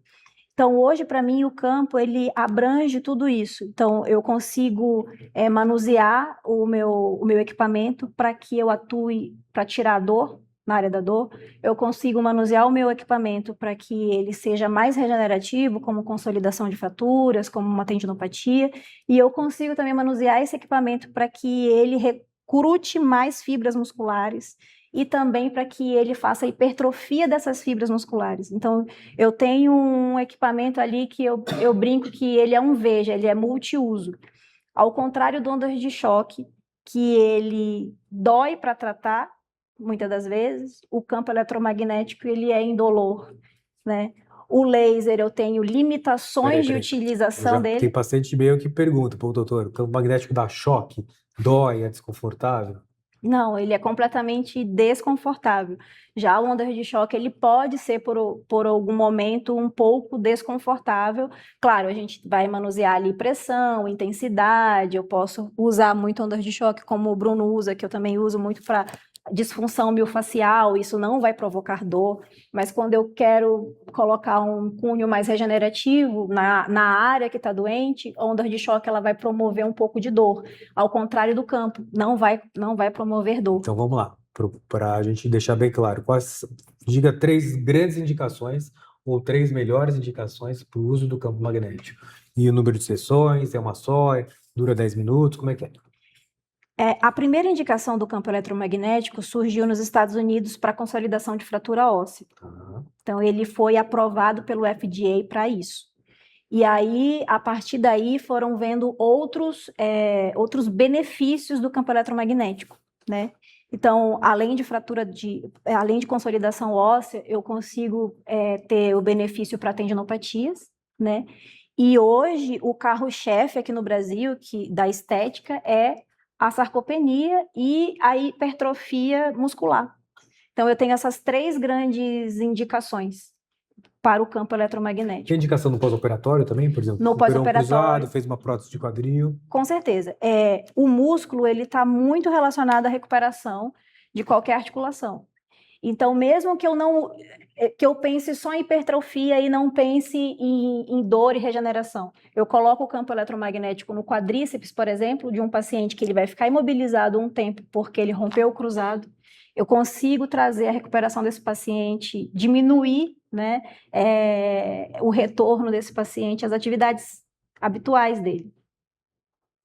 Então, hoje, para mim, o campo, ele abrange tudo isso. Então, eu consigo manusear o meu equipamento para que eu atue para tirar a dor, na área da dor. Eu consigo manusear o meu equipamento para que ele seja mais regenerativo, como consolidação de fraturas, como uma tendinopatia. E eu consigo também manusear esse equipamento para que ele recrute mais fibras musculares e também para que ele faça a hipertrofia dessas fibras musculares. Então, eu tenho um equipamento ali que eu brinco que ele é um Veja, ele é multiuso. Ao contrário do ondas de choque, que ele dói para tratar, muitas das vezes, o campo eletromagnético ele é indolor, né? O laser, eu tenho limitações de utilização Tem dele. paciente meu que pergunta, pô, doutor, o campo magnético dá choque? Dói? É desconfortável? Não, ele é completamente desconfortável. Já o ondas de choque, ele pode ser por algum momento um pouco desconfortável. Claro, a gente vai manusear ali pressão, intensidade. Eu posso usar muito ondas de choque, como o Bruno usa, que eu também uso muito para disfunção miofascial. Isso não vai provocar dor. Mas quando eu quero colocar um cunho mais regenerativo na área que está doente, a onda de choque ela vai promover um pouco de dor. Ao contrário do campo, não vai promover dor. Então vamos lá, para a gente deixar bem claro. Diga 3 grandes indicações ou 3 melhores indicações para o uso do campo magnético. E o número de sessões, é uma só, dura 10 minutos, como é que é? A primeira indicação do campo eletromagnético surgiu nos Estados Unidos para consolidação de fratura óssea. Tá. Então, ele foi aprovado pelo FDA para isso. E aí, a partir daí, foram vendo outros benefícios do campo eletromagnético, né? Então, além de consolidação óssea, eu consigo ter o benefício para tendinopatias, né? E hoje, o carro-chefe aqui no Brasil, da estética, é a sarcopenia e a hipertrofia muscular. Então, eu tenho essas 3 grandes indicações para o campo eletromagnético. Tem indicação no pós-operatório também, por exemplo? No Operou um pós-operatório. cruzado, fez uma prótese de quadril. Com certeza. O músculo, ele está muito relacionado à recuperação de qualquer articulação. Então, mesmo que eu pense só em hipertrofia e não pense em dor e regeneração, eu coloco o campo eletromagnético no quadríceps, por exemplo, de um paciente que ele vai ficar imobilizado um tempo porque ele rompeu o cruzado, eu consigo trazer a recuperação desse paciente, diminuir, né, o retorno desse paciente às atividades habituais dele.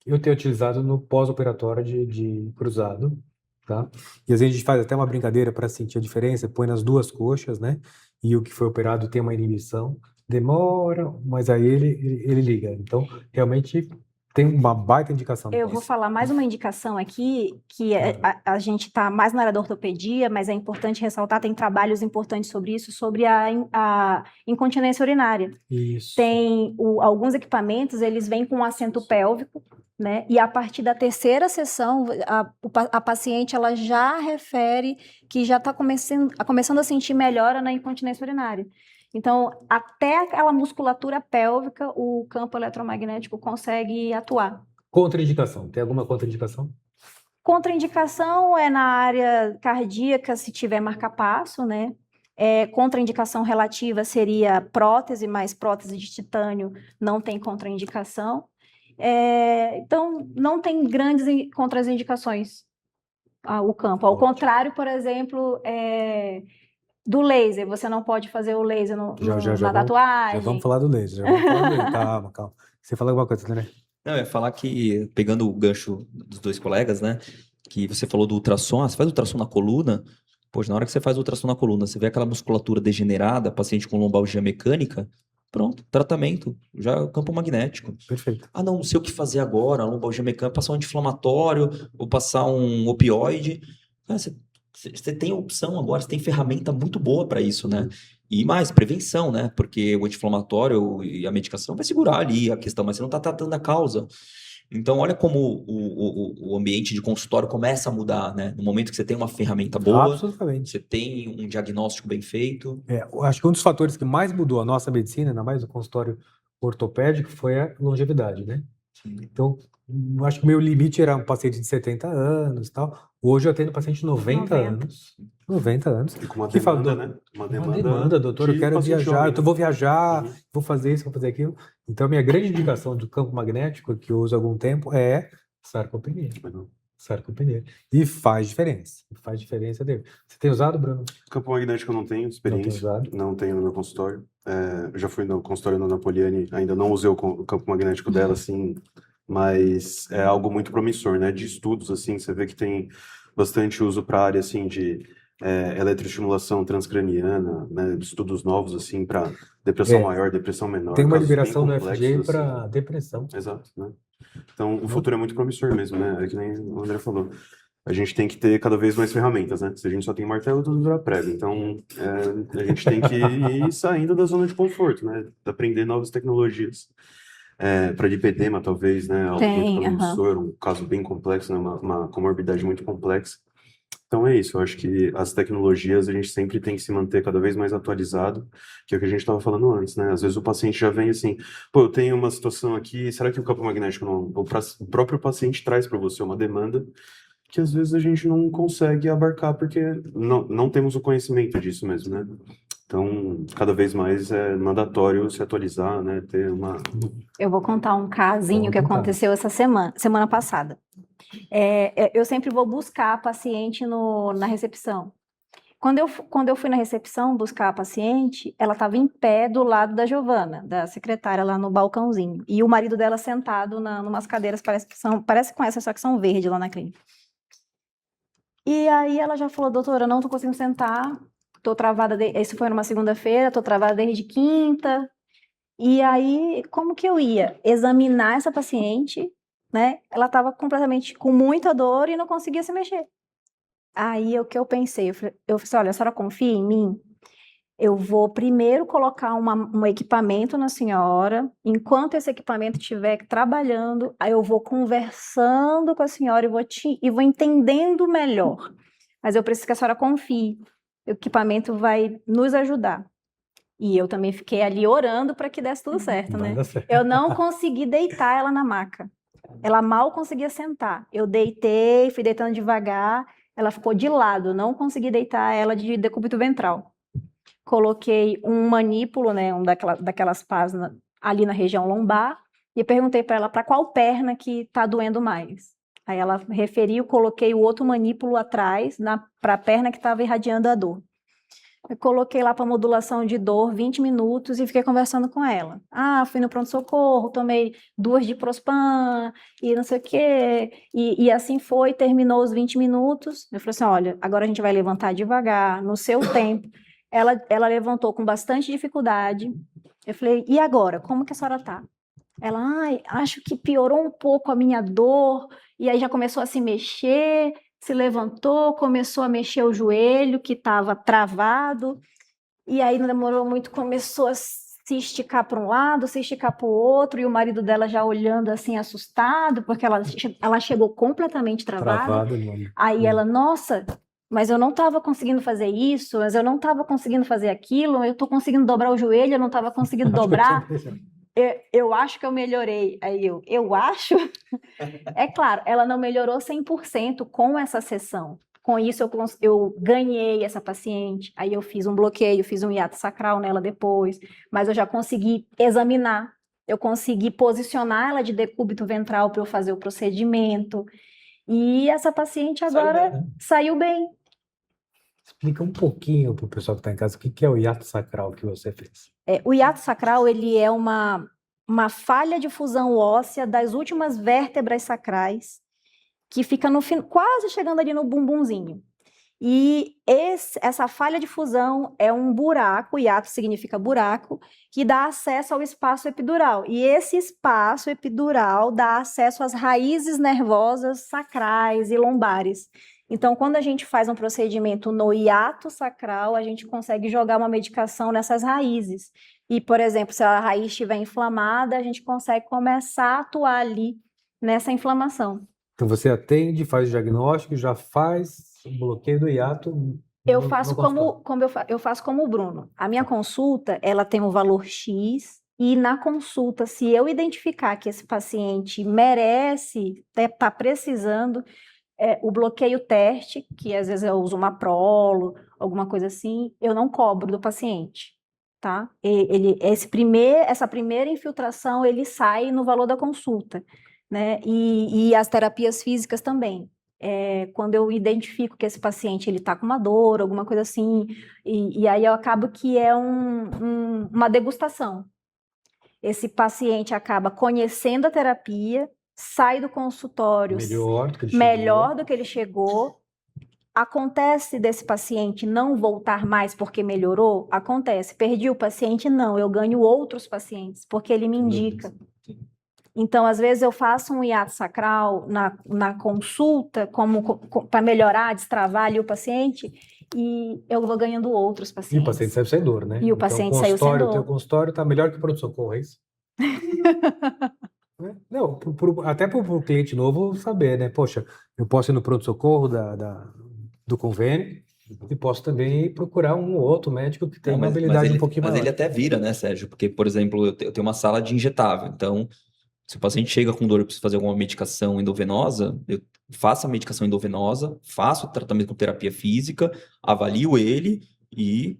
Eu tenho utilizado no pós-operatório de cruzado, tá? E às vezes a gente faz até uma brincadeira para sentir a diferença, põe nas 2 coxas, né? E o que foi operado tem uma inibição, demora, mas aí ele liga. Então, realmente tem uma baita indicação. Eu vou falar mais uma indicação aqui, que a gente está mais na área da ortopedia, mas é importante ressaltar, tem trabalhos importantes sobre isso, sobre a incontinência urinária. Isso. Tem alguns equipamentos, eles vêm com um assento pélvico, né? E a partir da terceira sessão, a paciente ela já refere que já está começando a sentir melhora na incontinência urinária. Então, até aquela musculatura pélvica, o campo eletromagnético consegue atuar. Contraindicação. Tem alguma contraindicação? Contraindicação é na área cardíaca, se tiver marca-passo, né? Contraindicação relativa seria prótese, mas prótese de titânio não tem contraindicação. Então, não tem grandes contraindicações o campo. Ao contrário, por exemplo, do laser, você não pode fazer o laser na tatuagem. Já vamos falar do laser. Calma. Você falou alguma coisa, né? Não, eu ia falar que, pegando o gancho dos dois colegas, né, que você falou do ultrassom, você faz ultrassom na coluna, pois na hora que você faz o ultrassom na coluna, você vê aquela musculatura degenerada, paciente com lombalgia mecânica, pronto, tratamento, já campo magnético. Perfeito. Ah, não sei o que fazer agora, lombalgia mecânica, passar um anti-inflamatório, ou passar um opioide. Você tem opção agora, você tem ferramenta muito boa para isso, né? E mais, prevenção, né? Porque o anti-inflamatório e a medicação vai segurar ali a questão, mas você não está tratando a causa. Então, olha como o ambiente de consultório começa a mudar, né? No momento que você tem uma ferramenta boa, absolutamente, você tem um diagnóstico bem feito. Eu acho que um dos fatores que mais mudou a nossa medicina, ainda mais o consultório ortopédico, foi a longevidade, né? Sim. Então, acho que o meu limite era um paciente de 70 anos e tal. Hoje eu atendo paciente de 90 anos. 90 anos. E com uma Que fala, demanda, né? Uma demanda, doutor, eu de quero paciente viajar, jovem, eu vou viajar, Uhum. vou fazer isso, vou fazer aquilo. Então, a minha grande indicação do campo magnético, que eu uso há algum tempo, é sarcopenia. Legal. Sarcopenia. E faz diferença. Faz diferença dele. Você tem usado, Bruno? Campo magnético eu não tenho experiência, usado? não tenho no meu consultório. Eu já fui no consultório da Napoliani, ainda não usei o campo magnético dela, assim, mas é algo muito promissor, né? De estudos, assim, você vê que tem bastante uso para a área, assim, de eletroestimulação transcraniana, né? Estudos novos, assim, para depressão maior, depressão menor. Tem uma casos bem liberação do complexos, FDA assim. para depressão. Exato, né? Então, o futuro é muito promissor mesmo, né? É que nem o André falou. A gente tem que ter cada vez mais ferramentas, né? Se a gente só tem martelo, tudo vira prego. Então, a gente tem que ir saindo da zona de conforto, né? Aprender novas tecnologias. Para lipedema, talvez, né? Algo muito promissor, um caso bem complexo, né? Uma comorbidade muito complexa. Então é isso, eu acho que as tecnologias a gente sempre tem que se manter cada vez mais atualizado, que é o que a gente estava falando antes, né? Às vezes o paciente já vem assim, pô, eu tenho uma situação aqui, será que o campo magnético não... O próprio paciente traz para você uma demanda que às vezes a gente não consegue abarcar porque não temos o conhecimento disso mesmo, né? Então, cada vez mais é mandatório se atualizar, né? Ter uma... Eu vou contar um casinho que aconteceu essa semana passada. Eu sempre vou buscar a paciente na recepção. Quando eu fui na recepção buscar a paciente, ela estava em pé do lado da Giovana, da secretária, lá no balcãozinho. E o marido dela sentado numas cadeiras, parece com essa, só que são verdes lá na clínica. E aí ela já falou, doutora, não tô conseguindo sentar, tô travada, isso foi numa segunda-feira, tô travada desde quinta. E aí, como que eu ia examinar essa paciente, né? Ela estava completamente com muita dor e não conseguia se mexer. Aí, o que eu pensei? Eu falei assim, olha, a senhora confia em mim? Eu vou primeiro colocar um equipamento na senhora, enquanto esse equipamento estiver trabalhando, aí eu vou conversando com a senhora e vou entendendo melhor. Mas eu preciso que a senhora confie. O equipamento vai nos ajudar. E eu também fiquei ali orando para que desse tudo certo, né? Eu não consegui deitar ela na maca. Ela mal conseguia sentar. Eu deitei, fui deitando devagar, ela ficou de lado, eu não consegui deitar ela de decúbito ventral. Coloquei um manípulo, né, daquelas pás ali na região lombar, e perguntei para ela para qual perna que está doendo mais. Aí ela referiu, coloquei o outro manípulo atrás, para a perna que estava irradiando a dor. Eu coloquei lá para modulação de dor 20 minutos e fiquei conversando com ela. Fui no pronto-socorro, tomei 2 Diprospan e não sei o quê. E assim foi, terminou os 20 minutos. Eu falei assim, olha, agora a gente vai levantar devagar, no seu tempo. Ela levantou com bastante dificuldade. Eu falei, e agora? Como que a senhora tá? Ela, ai, acho que piorou um pouco a minha dor. E aí já começou a se mexer, se levantou, começou a mexer o joelho que estava travado. E aí não demorou muito, começou a se esticar para um lado, se esticar para o outro, e o marido dela já olhando assim, assustado, porque ela chegou completamente travada. Travado, mano. Aí ela, nossa, mas eu não estava conseguindo fazer isso, mas eu não estava conseguindo fazer aquilo, eu estou conseguindo dobrar o joelho, eu não estava conseguindo dobrar. Eu acho que eu melhorei. Aí eu acho? É claro, ela não melhorou 100% com essa sessão. Com isso, eu ganhei essa paciente. Aí eu fiz um bloqueio, fiz um hiato sacral nela depois. Mas eu já consegui examinar. Eu consegui posicionar ela de decúbito ventral para eu fazer o procedimento. E essa paciente agora saiu bem. Explica um pouquinho para o pessoal que está em casa o que é o hiato sacral que você fez. O hiato sacral, ele é uma falha de fusão óssea das últimas vértebras sacrais, que fica no fim, quase chegando ali no bumbumzinho. E essa falha de fusão é um buraco, hiato significa buraco, que dá acesso ao espaço epidural. E esse espaço epidural dá acesso às raízes nervosas sacrais e lombares. Então, quando a gente faz um procedimento no hiato sacral, a gente consegue jogar uma medicação nessas raízes. E, por exemplo, se a raiz estiver inflamada, a gente consegue começar a atuar ali nessa inflamação. Então você atende, faz o diagnóstico, já faz o bloqueio do hiato. Eu faço eu faço como o Bruno. A minha consulta, ela tem um valor X, e na consulta, se eu identificar que esse paciente merece, está precisando, o bloqueio teste, que às vezes eu uso uma prolo, alguma coisa assim, eu não cobro do paciente, tá? Essa primeira infiltração, ele sai no valor da consulta, né? E as terapias físicas também. Quando eu identifico que esse paciente ele está com uma dor, alguma coisa assim, e aí eu acabo que é uma degustação. Esse paciente acaba conhecendo a terapia, sai do consultório melhor do que ele chegou. Acontece desse paciente não voltar mais porque melhorou? Acontece. Perdi o paciente? Não, eu ganho outros pacientes, porque ele me indica. Então, às vezes, eu faço um hiato sacral na consulta para melhorar, destravar ali o paciente, e eu vou ganhando outros pacientes. E o paciente saiu sem dor, né? E o paciente saiu sem dor. O teu consultório está melhor que o pronto-socorro, é isso? Não, até para o cliente novo saber, né? Poxa, eu posso ir no pronto-socorro do convênio e posso também procurar um ou outro médico que tenha uma habilidade um pouquinho maior. Mas ele até vira, né, Sérgio? Porque, por exemplo, eu tenho uma sala de injetável, então se o paciente chega com dor e precisa fazer alguma medicação endovenosa, eu faço a medicação endovenosa, faço o tratamento com terapia física, avalio ele e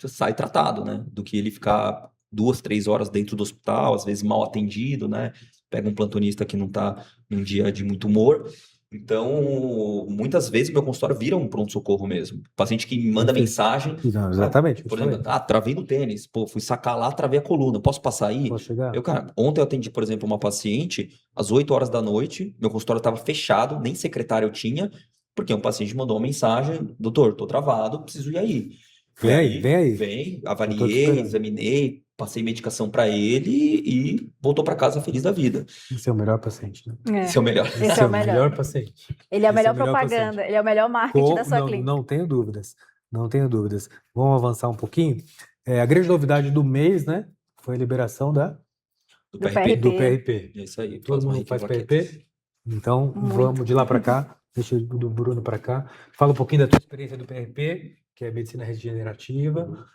sai tratado, né? Do que ele ficar 2, 3 horas dentro do hospital, às vezes mal atendido, né? Pega um plantonista que não está num dia de muito humor. Então, muitas vezes meu consultório vira um pronto-socorro mesmo. O paciente que me manda mensagem. Não, exatamente. Por exemplo, travei no tênis, fui sacar lá, travei a coluna, posso passar aí? Posso chegar? Cara, ontem eu atendi, por exemplo, uma paciente às 8 horas da noite, meu consultório estava fechado, nem secretário eu tinha, porque um paciente mandou uma mensagem: doutor, tô travado, preciso ir aí. Vem aí. Vem, avaliei, examinei, passei medicação para ele e voltou para casa feliz da vida. Esse é o melhor paciente, né? Esse é o melhor. Esse é o melhor paciente. Ele é a melhor propaganda, ele é o melhor marketing da sua clínica. Não tenho dúvidas, não tenho dúvidas. Vamos avançar um pouquinho. A grande novidade do mês, né, foi a liberação do PRP. Do PRP. É isso aí. Todo mundo faz PRP? Então, vamos de lá para cá. Deixa do Bruno para cá. Fala um pouquinho da tua experiência do PRP, que é medicina regenerativa,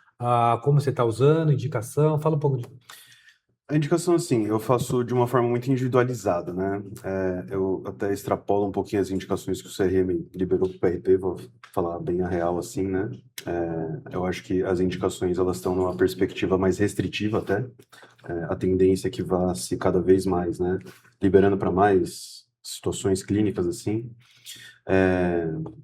como você está usando, indicação, fala um pouco de... A indicação, assim, eu faço de uma forma muito individualizada, né? Eu até extrapolo um pouquinho as indicações que o CRM liberou para o PRP, vou falar bem a real, assim, né? Eu acho que as indicações, elas estão numa perspectiva mais restritiva até, a tendência é que vá se cada vez mais, né? Liberando para mais situações clínicas, assim.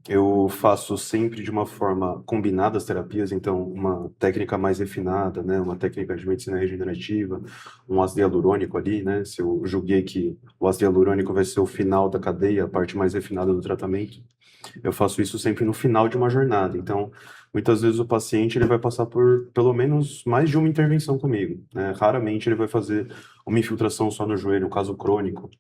Eu faço sempre de uma forma combinada as terapias, então uma técnica mais refinada, né, uma técnica de medicina regenerativa, um ácido hialurônico ali, né, se eu julguei que o ácido hialurônico vai ser o final da cadeia, a parte mais refinada do tratamento, eu faço isso sempre no final de uma jornada. Então, muitas vezes o paciente ele vai passar por pelo menos mais de uma intervenção comigo, né? Raramente ele vai fazer uma infiltração só no joelho, um caso crônico.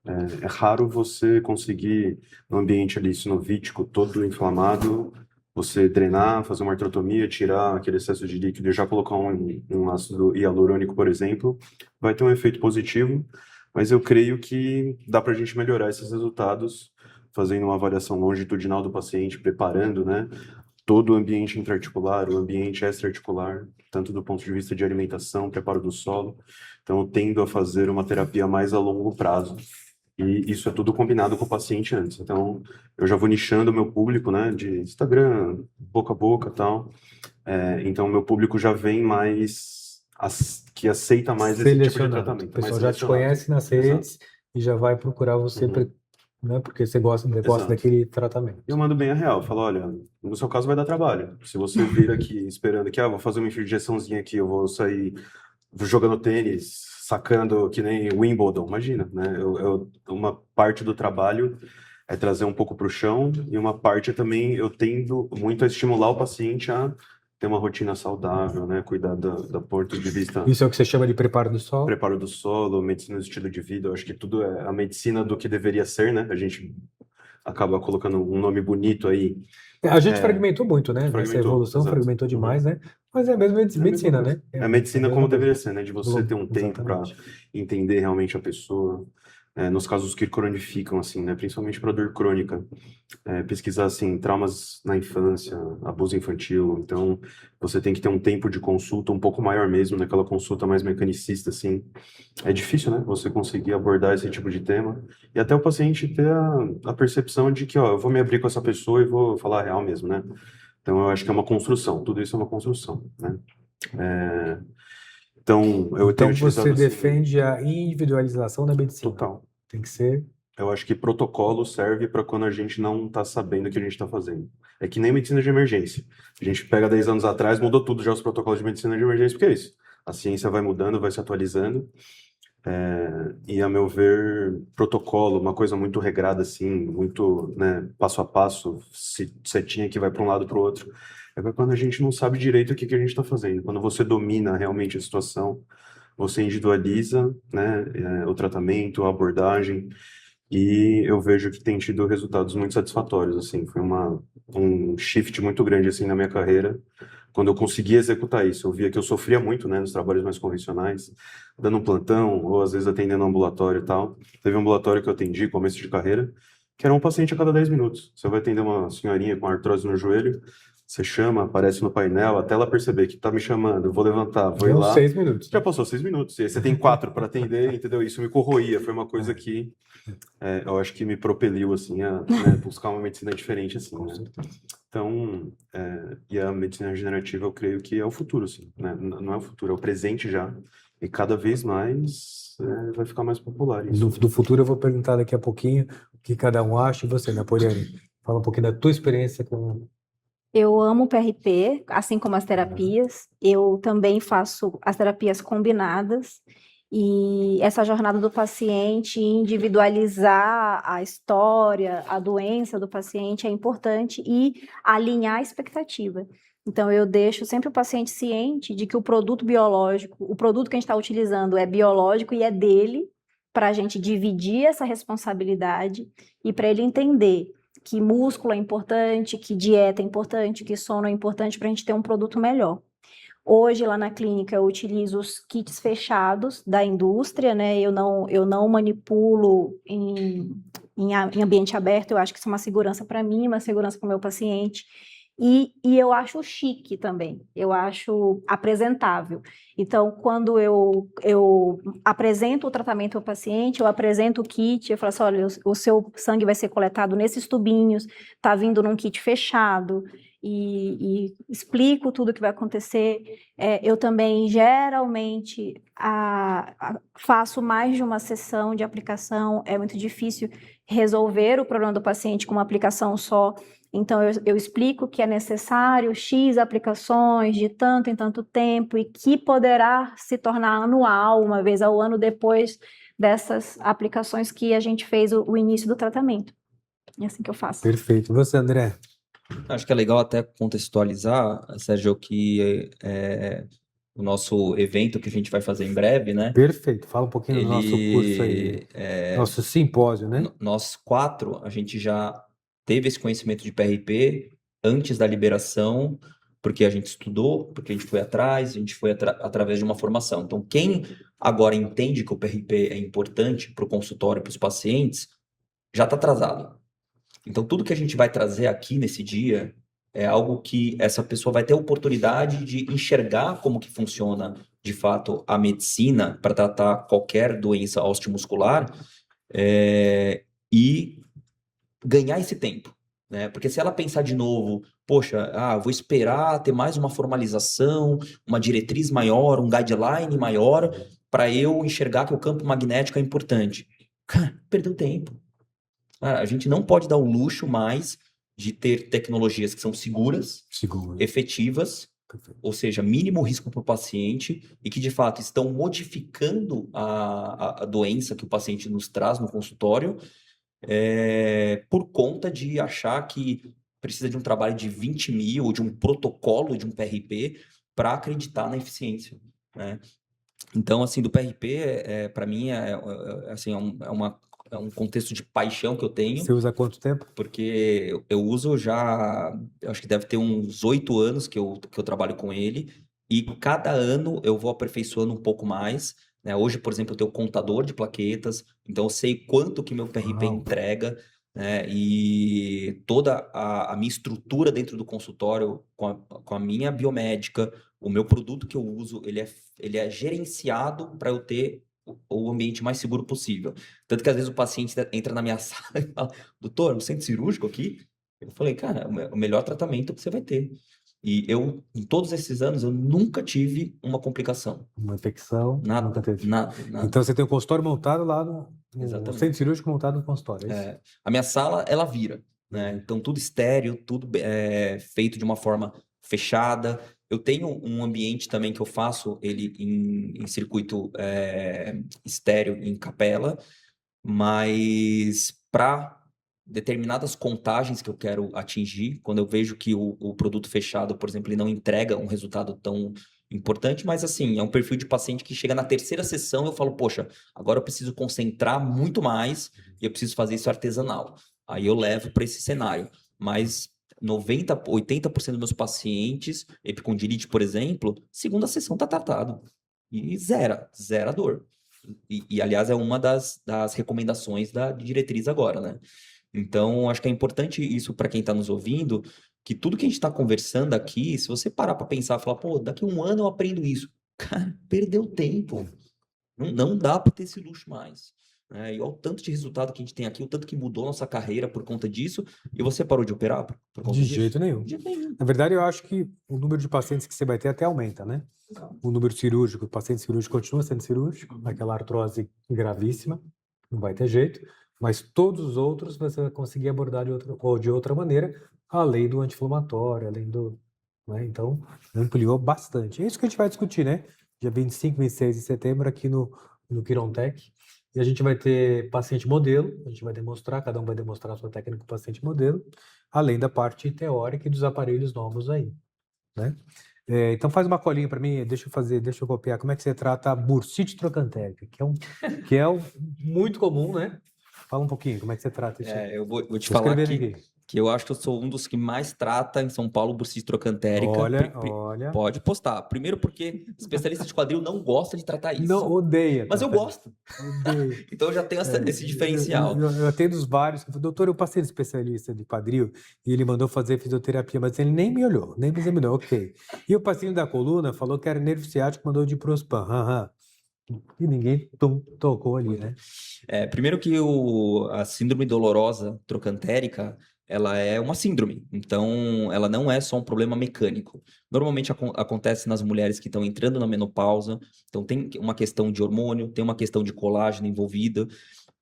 É raro você conseguir, no ambiente ali sinovítico todo inflamado, você drenar, fazer uma artrotomia, tirar aquele excesso de líquido e já colocar um ácido hialurônico, por exemplo, vai ter um efeito positivo, mas eu creio que dá para a gente melhorar esses resultados fazendo uma avaliação longitudinal do paciente, preparando, né, todo o ambiente intraarticular, o ambiente extraarticular, tanto do ponto de vista de alimentação, preparo do solo. Então, eu tendo a fazer uma terapia mais a longo prazo. E isso é tudo combinado com o paciente antes. Então, eu já vou nichando o meu público, né, de Instagram, boca a boca e tal. Então, meu público já vem mais, que aceita mais esse tipo de Selecionado. O tratamento, mais pessoal já te selecionado. conhece nas Exato. redes e já vai procurar você, Uhum. né, porque você gosta Exato. daquele tratamento. Eu mando bem a real, eu falo, olha, no seu caso vai dar trabalho. Se você vir aqui esperando que, vou fazer uma injeçãozinha aqui, eu vou sair jogando tênis, sacando que nem Wimbledon, imagina, né? Uma parte do trabalho é trazer um pouco para o chão e uma parte também eu tendo muito a estimular o paciente a ter uma rotina saudável, né? Cuidar da ponto de vista Isso é o que você chama de preparo do solo? preparo do solo, medicina do estilo de vida. Eu acho que tudo é a medicina do que deveria ser, né? A gente acaba colocando um nome bonito aí. A gente fragmentou muito, né? Nessa Fragmentou, evolução, exato. fragmentou demais, né? Mas é a mesma É a mesma medicina, coisa. né? É a medicina como mesma deveria coisa. ser, né? De você ter um tempo para Exatamente. entender realmente a pessoa. Nos casos que cronificam, assim, né? Principalmente para dor crônica. Pesquisar, assim, traumas na infância, abuso infantil. Então, você tem que ter um tempo de consulta um pouco maior mesmo, naquela consulta mais mecanicista, assim. É difícil, né? Você conseguir abordar esse tipo de tema. E até o paciente ter a percepção de que, ó, eu vou me abrir com essa pessoa e vou falar a real mesmo, né? Então, eu acho que é uma construção. Tudo isso é uma construção, né? Então, eu tenho Então você utilizado assim, defende a individualização da medicina. total. Tem que ser. Eu acho que protocolo serve para quando a gente não está sabendo o que a gente está fazendo. É que nem medicina de emergência. A gente pega 10 anos atrás, mudou tudo já os protocolos de medicina de emergência, porque é isso. A ciência vai mudando, vai se atualizando. E, a meu ver, protocolo, uma coisa muito regrada, assim, muito, né, passo a passo, setinha que vai para um lado para o outro. É para quando a gente não sabe direito o que a gente está fazendo. Quando você domina realmente a situação, você individualiza, né, o tratamento, a abordagem, e eu vejo que tem tido resultados muito satisfatórios, assim. Foi um shift muito grande, assim, na minha carreira, quando eu consegui executar isso. Eu via que eu sofria muito, né, nos trabalhos mais convencionais, dando um plantão, ou às vezes atendendo um ambulatório e tal. Teve um ambulatório que eu atendi, começo de carreira, que era um paciente a cada 10 minutos. Você vai atender uma senhorinha com artrose no joelho, você chama, aparece no painel, até ela perceber que tá me chamando, eu vou levantar, vou ir Deu lá. 6 minutos. Já passou 6 minutos, e aí você tem 4 para atender, entendeu? Isso me corroía, foi uma coisa que eu acho que me propeliu, assim, a, né, buscar uma medicina diferente, assim, Com né? certeza. Então, e a medicina regenerativa eu creio que é o futuro, assim, né? Não é o futuro, é o presente já. E cada vez mais vai ficar mais popular isso. Do futuro eu vou perguntar daqui a pouquinho o que cada um acha. E você, Napoleone, fala um pouquinho da tua experiência com... Eu amo o PRP, assim como as terapias. Eu também faço as terapias combinadas. E essa jornada do paciente, individualizar a história, a doença do paciente é importante e alinhar a expectativa. Então, eu deixo sempre o paciente ciente de que o produto biológico, o produto que a gente está utilizando é biológico e é dele, para a gente dividir essa responsabilidade e para ele entender que músculo é importante, que dieta é importante, que sono é importante para a gente ter um produto melhor. Hoje, lá na clínica, eu utilizo os kits fechados da indústria, né? Eu não manipulo em ambiente aberto, eu acho que isso é uma segurança para mim, uma segurança para o meu paciente. E eu acho chique também, eu acho apresentável. Então, quando eu apresento o tratamento ao paciente, eu apresento o kit, eu falo assim, olha, o seu sangue vai ser coletado nesses tubinhos, tá vindo num kit fechado. e explico tudo o que vai acontecer. Eu também, geralmente, faço mais de uma sessão de aplicação. É muito difícil resolver o problema do paciente com uma aplicação só. Então, eu explico que é necessário X aplicações de tanto em tanto tempo e que poderá se tornar anual, uma vez ao ano, depois dessas aplicações que a gente fez o início do tratamento. É assim que eu faço. Perfeito. E você, André? Acho que é legal até contextualizar, Sérgio, que o nosso evento que a gente vai fazer em breve, né? Perfeito. Fala um pouquinho do nosso curso aí, nosso simpósio, né? Nós 4, a gente já teve esse conhecimento de PRP antes da liberação, porque a gente estudou, porque a gente foi atrás, a gente foi através de uma formação. Então, quem agora entende que o PRP é importante para o consultório, para os pacientes, já está atrasado. Então, tudo que a gente vai trazer aqui nesse dia é algo que essa pessoa vai ter a oportunidade de enxergar como que funciona, de fato, a medicina para tratar qualquer doença osteomuscular e ganhar esse tempo, né? Porque se ela pensar de novo, poxa, vou esperar ter mais uma formalização, uma diretriz maior, um guideline maior, para eu enxergar que o campo magnético é importante. Cara, perdeu tempo. A gente não pode dar o luxo mais de ter tecnologias que são seguras, efetivas, ou seja, mínimo risco para o paciente e que, de fato, estão modificando a doença que o paciente nos traz no consultório por conta de achar que precisa de um trabalho de 20 mil ou de um protocolo de um PRP para acreditar na eficiência, né? Então, assim, do PRP, para mim, assim, é um contexto de paixão que eu tenho. Você usa há quanto tempo? Porque eu uso já, eu acho que deve ter uns 8 anos que eu trabalho com ele, e cada ano eu vou aperfeiçoando um pouco mais, né? Hoje, por exemplo, eu tenho contador de plaquetas, então eu sei quanto que meu PRP entrega, né? E toda a minha estrutura dentro do consultório, com a minha biomédica, o meu produto que eu uso, ele é gerenciado para eu ter o ambiente mais seguro possível. Tanto que às vezes o paciente entra na minha sala e fala, doutor, no centro cirúrgico aqui? Eu falei, cara, o melhor tratamento que você vai ter. E eu, em todos esses anos, eu nunca tive uma complicação. Uma infecção? Nada, Nunca teve. nada. Então você tem o consultório montado lá no Exatamente. centro cirúrgico montado no consultório, é isso? A minha sala, ela vira, né? Então tudo estéreo, tudo feito de uma forma fechada. Eu tenho um ambiente também que eu faço ele em circuito estéreo em capela, mas para determinadas contagens que eu quero atingir, quando eu vejo que o produto fechado, por exemplo, ele não entrega um resultado tão importante, mas assim, é um perfil de paciente que chega na terceira sessão, eu falo, poxa, agora eu preciso concentrar muito mais e eu preciso fazer isso artesanal. Aí eu levo para esse cenário. Mas 80% dos meus pacientes, epicondilite, por exemplo, segunda sessão tá tratado. E zera a dor. E, aliás, é uma das recomendações da diretriz agora, né? Então, acho que é importante isso para quem está nos ouvindo, que tudo que a gente está conversando aqui, se você parar para pensar, falar, pô, daqui a um ano eu aprendo isso. Cara, perdeu tempo. Não dá para ter esse luxo mais. E olha o tanto de resultado que a gente tem aqui, o tanto que mudou nossa carreira por conta disso, e você parou de operar por conta De disso? jeito nenhum. De jeito nenhum. Na verdade, eu acho que o número de pacientes que você vai ter até aumenta, né? O número cirúrgico, o paciente cirúrgico continua sendo cirúrgico, aquela artrose gravíssima, não vai ter jeito, mas todos os outros você vai conseguir abordar de outra maneira, além do anti-inflamatório, além do... né? Então, ampliou bastante. É isso que a gente vai discutir, né? Dia 25, 26 de setembro, aqui no Quirontech. E a gente vai ter paciente modelo, a gente vai demonstrar, cada um vai demonstrar a sua técnica com paciente modelo, além da parte teórica e dos aparelhos novos aí, né? Então faz uma colinha para mim, deixa eu copiar. Como é que você trata a bursite trocantérica, que é muito comum, né? Fala um pouquinho, como é que você trata isso? Eu vou te Tô falar escrevendo aqui. que eu acho que eu sou um dos que mais trata em São Paulo bursite trocantérica. Olha. Pode postar. Primeiro porque especialista de quadril não gosta de tratar isso. Não, odeia. Mas eu gosto. Odeio. Então eu já tenho esse diferencial. Eu atendo vários. Doutor, eu passei de especialista de quadril e ele mandou fazer fisioterapia, mas ele nem me olhou, nem me examinou, ok. E o paciente da coluna falou que era nervo ciático, mandou de Prospan. E ninguém tocou ali, né? Primeiro que a síndrome dolorosa trocantérica, ela é uma síndrome. Então, ela não é só um problema mecânico. Normalmente acontece nas mulheres que estão entrando na menopausa. Então, tem uma questão de hormônio, tem uma questão de colágeno envolvida.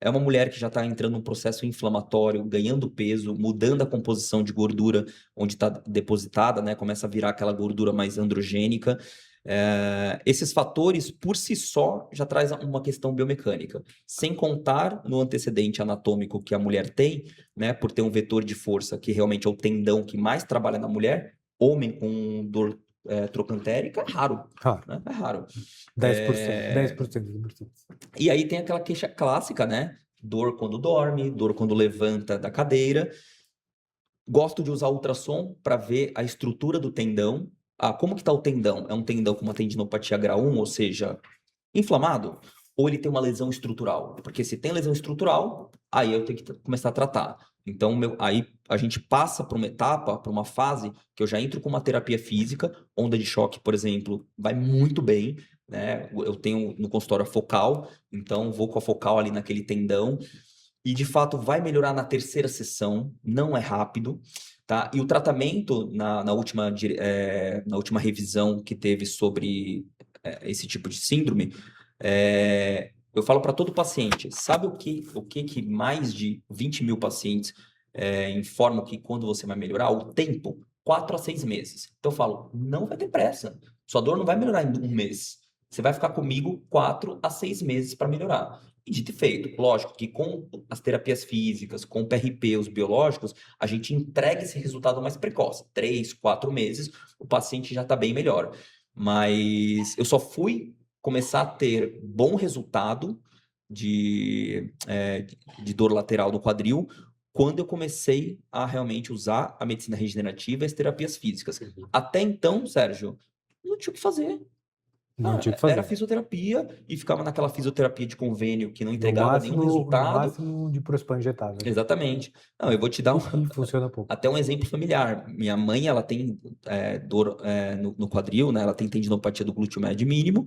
É uma mulher que já está entrando num processo inflamatório, ganhando peso, mudando a composição de gordura onde está depositada, né? Começa a virar aquela gordura mais androgênica. Esses fatores, por si só, já traz uma questão biomecânica. Sem contar no antecedente anatômico que a mulher tem, né? Por ter um vetor de força que realmente é o tendão que mais trabalha na mulher. Homem com dor trocantérica é raro, Claro, né? É raro. 10% dos pacientes. E aí tem aquela queixa clássica, né? Dor quando dorme, dor quando levanta da cadeira. Gosto de usar ultrassom para ver a estrutura do tendão. Como que tá o tendão? É um tendão com uma tendinopatia grau 1, ou seja, inflamado? Ou ele tem uma lesão estrutural? Porque se tem lesão estrutural, aí eu tenho que começar a tratar. Então, aí a gente passa para uma etapa, para uma fase, que eu já entro com uma terapia física. Onda de choque, por exemplo, vai muito bem, né? Eu tenho no consultório a focal, então vou com a focal ali naquele tendão. E, de fato, vai melhorar na terceira sessão, não é rápido, tá? E o tratamento, na última revisão que teve sobre esse tipo de síndrome, eu falo para todo paciente, sabe o que mais de 20 mil pacientes informam que quando você vai melhorar? O tempo, 4 a 6 meses. Então eu falo, não vai ter pressa, sua dor não vai melhorar em 1 mês. Você vai ficar comigo 4 a 6 meses para melhorar. E dito e feito, lógico que com as terapias físicas, com o PRP, os biológicos, a gente entrega esse resultado mais precoce. 3, 4 meses, o paciente já está bem melhor. Mas eu só fui começar a ter bom resultado de dor lateral no quadril quando eu comecei a realmente usar a medicina regenerativa e as terapias físicas. Até então, Sérgio, não tinha o que fazer. Não tinha o que fazer. Era fisioterapia e ficava naquela fisioterapia de convênio que não No entregava nenhum máximo, resultado. no máximo de Prospan injetável. Exatamente. Não, eu vou te dar E funciona pouco. até um exemplo familiar. Minha mãe, ela tem dor no quadril, né? Ela tem tendinopatia do glúteo médio mínimo.